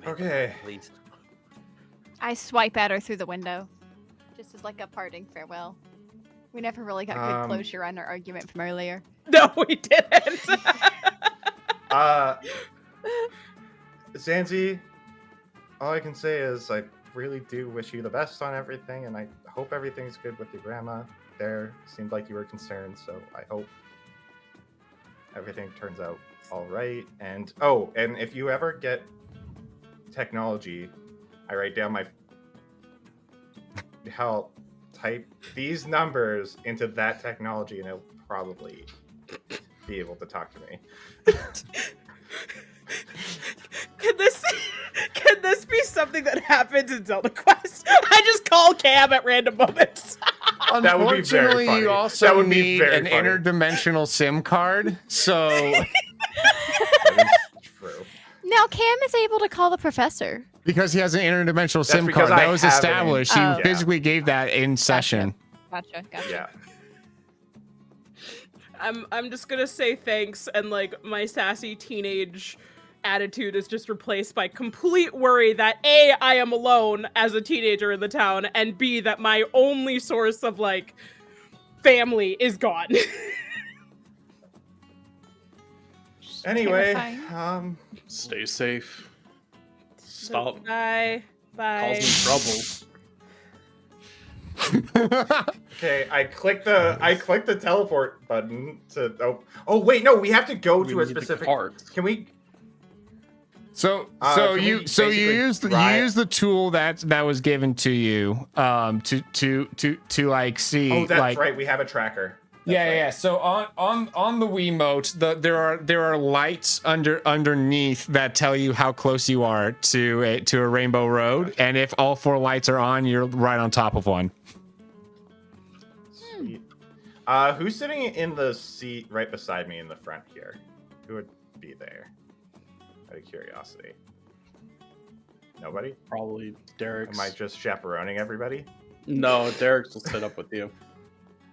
Okay. Please. I swipe at her through the window, just as like a parting farewell. We never really got good closure on our argument from earlier. No, we didn't. Zanzi, all I can say is I really do wish you the best on everything, and I hope everything's good with your grandma. There seemed like you were concerned, so I hope everything turns out all right. And if you ever get technology, I write down my help. Type these numbers into that technology, and it'll probably be able to talk to me. Can this be something that happens in Zelda Quest? I just call Cam at random moments. That would be very funny. You also need an interdimensional SIM card, so That is true. Now Cam is able to call the professor. because he has an interdimensional SIM because card I that was have an- established. He Oh. physically gave that in session. Gotcha. Yeah. I'm just gonna say thanks, and like my sassy teenage attitude is just replaced by complete worry that A, I am alone as a teenager in the town, and B, that my only source of like family is gone. Anyway, Terrifying. Stay safe. Stop Bye. causing trouble. okay, I click the teleport button to wait, no, we have to go to a specific cart. Can we So can we you basically use the tool that was given to you to like see. Oh, that's like, right. We have a tracker. That's Yeah, right. yeah. So on the Wiimote, there are lights underneath that tell you how close you are to a rainbow road, and if all 4 lights are on, you're right on top of one. Sweet. Who's sitting in the seat right beside me in the front here? Who would be there? Out of curiosity. Nobody? Probably Derek's. Am I just chaperoning everybody? No, Derek's will sit up with you.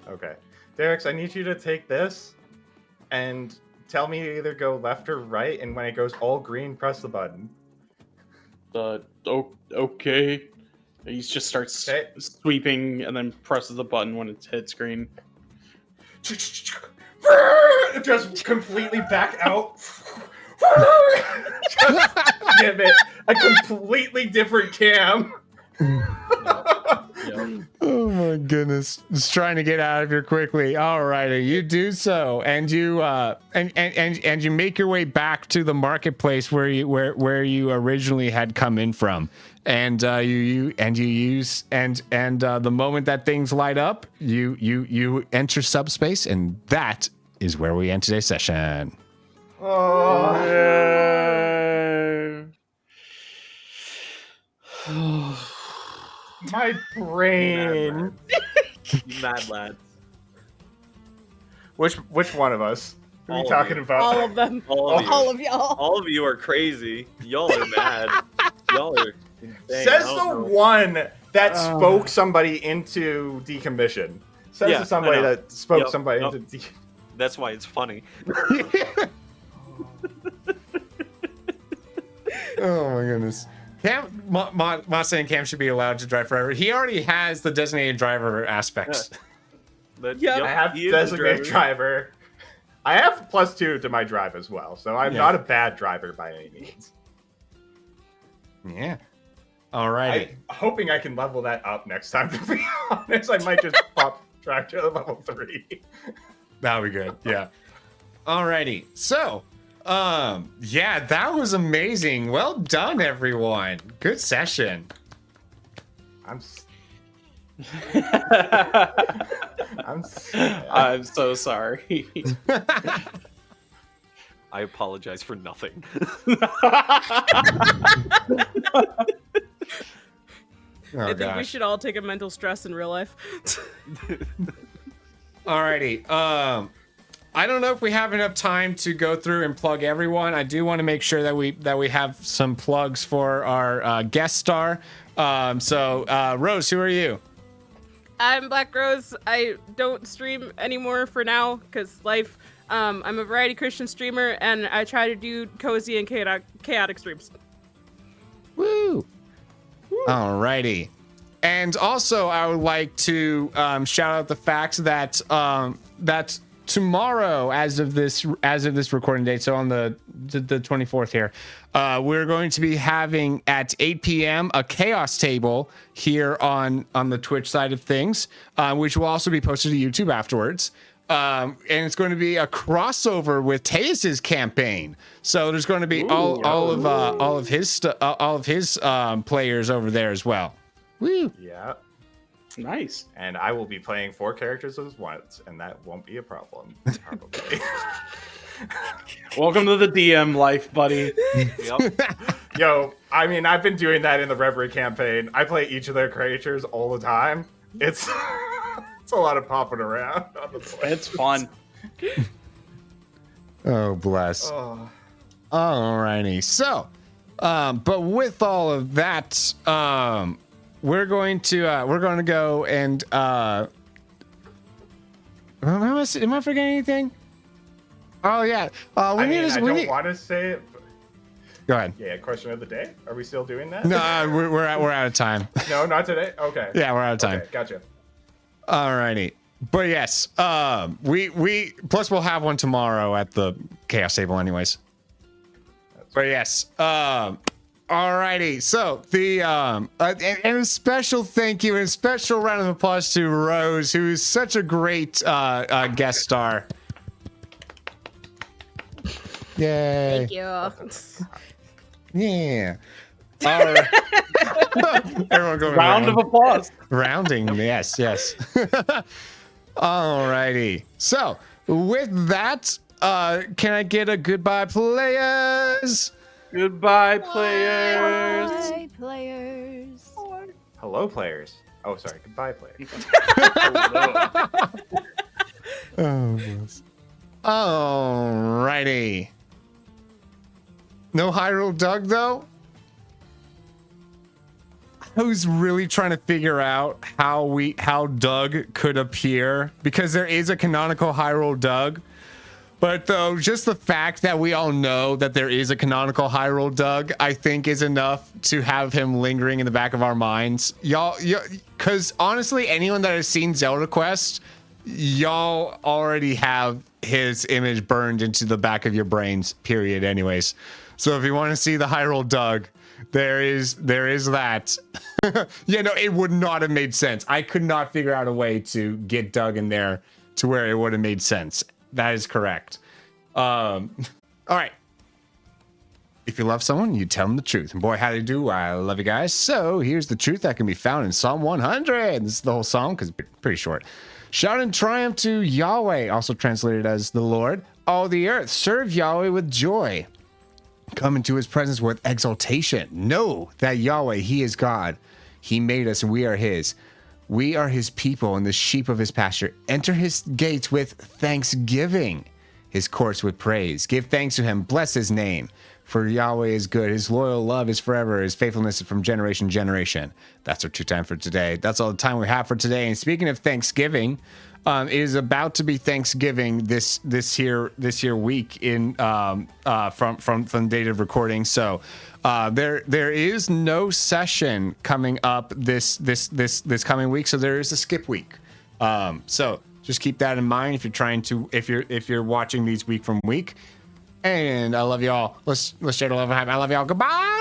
Okay. Derek's, I need you to take this and tell me to either go left or right, and when it goes all green, press the button. Okay. He just starts sweeping and then presses the button when it hits green. Just completely back out. Give it a completely different cam. Yeah. Oh my goodness! Just trying to get out of here quickly. All righty, you do so, and you and you make your way back to the marketplace where you originally had come in from, and the moment that things light up, you enter subspace, and that is where we end today's session. Oh. My brain. You mad lads. Which one of us? Who are All we of talking you. about? All of them. All of you. All of y'all. All of you are crazy. Y'all are mad. Y'all are insane. Says I the don't know. one that spoke somebody into decommission. Says Yeah, the somebody I know. that spoke Yep, somebody yep. into That's why it's funny. Oh my goodness. Cam, Moss saying Cam should be allowed to drive forever. He already has the designated driver aspects. But, Yep. I have he is the designated driver. I have +2 to my drive as well, so I'm Yeah. not a bad driver by any means. Yeah. Alrighty. I'm hoping I can level that up next time, to be honest. I might just pop drive to level 3. That'll be good. Yeah. Alrighty. So, yeah, that was amazing. Well done, everyone. Good session. I'm I'm so sorry. I apologize for nothing. Oh, I think we gosh. should all take a mental stress in real life. Alrighty. I don't know if we have enough time to go through and plug everyone. I do want to make sure that we have some plugs for our guest star. So Rose, who are you? I'm Black Rose. I don't stream anymore for now because life. I'm a variety Christian streamer, and I try to do cozy and chaotic streams. Woo! Alrighty. And also, I would like to shout out the fact that that tomorrow, as of this recording date, so on the 24th here, we're going to be having at 8 p.m. a chaos table here on the Twitch side of things, which will also be posted to YouTube afterwards. And it's going to be a crossover with Teus's campaign. So there's going to be all of his players over there as well. Woo! Yeah. Nice. And I will be playing 4 characters as once, and that won't be a problem, probably. Welcome to the DM life, buddy. Yep. Yo, I mean, I've been doing that in the Reverie campaign. I play each of their creatures all the time. It's it's a lot of popping around on the play. It's fun. Oh, bless. Oh. Alrighty. So, but with all of that, we're going to go and am I forgetting anything? Oh yeah. I don't want to say it. But... Go ahead. Yeah, question of the day. Are we still doing that? No, we're out of time. No, not today. Okay. Yeah, we're out of time. Okay, gotcha. Alrighty. But yes, we plus we'll have one tomorrow at the chaos table anyways. But yes, alrighty. So the and a special thank you and a special round of applause to Rose, who is such a great guest star. Yay! Thank you. Yeah. All right. Everyone go Round of applause. Rounding, yes. Alrighty. So, with that, can I get a goodbye, players? Goodbye, players. Bye, players. Hello, players. Oh, sorry. Goodbye, players. Oh, bless. Alrighty. No Hyrule Doug, though? I was really trying to figure out how Doug could appear, because there is a canonical Hyrule Doug. But though, just the fact that we all know that there is a canonical Hyrule Doug, I think is enough to have him lingering in the back of our minds. Y'all, because honestly, anyone that has seen Zelda Quest, y'all already have his image burned into the back of your brains, period, anyways. So if you want to see the Hyrule Doug, there is that. Yeah, no, it would not have made sense. I could not figure out a way to get Doug in there to where it would have made sense. That is correct. All right. If you love someone, you tell them the truth. And boy, how they do. I love you guys. So here's the truth that can be found in Psalm 100. This is the whole psalm because it's pretty short. Shout in triumph to Yahweh, also translated as the Lord. All the earth, serve Yahweh with joy. Come into his presence with exaltation. Know that Yahweh, he is God. He made us, and we are his. We are his people and the sheep of his pasture. Enter his gates with thanksgiving, his courts with praise. Give thanks to him. Bless his name. For Yahweh is good. His loyal love is forever. His faithfulness is from generation to generation. That's our 2 time for today. That's all the time we have for today. And speaking of Thanksgiving, it is about to be Thanksgiving this here week in from the date of recording. So there is no session coming up this coming week. So there is a skip week. So just keep that in mind if you're trying to if you're watching these week from week. And I love y'all. Let's share the love. I love y'all. Goodbye.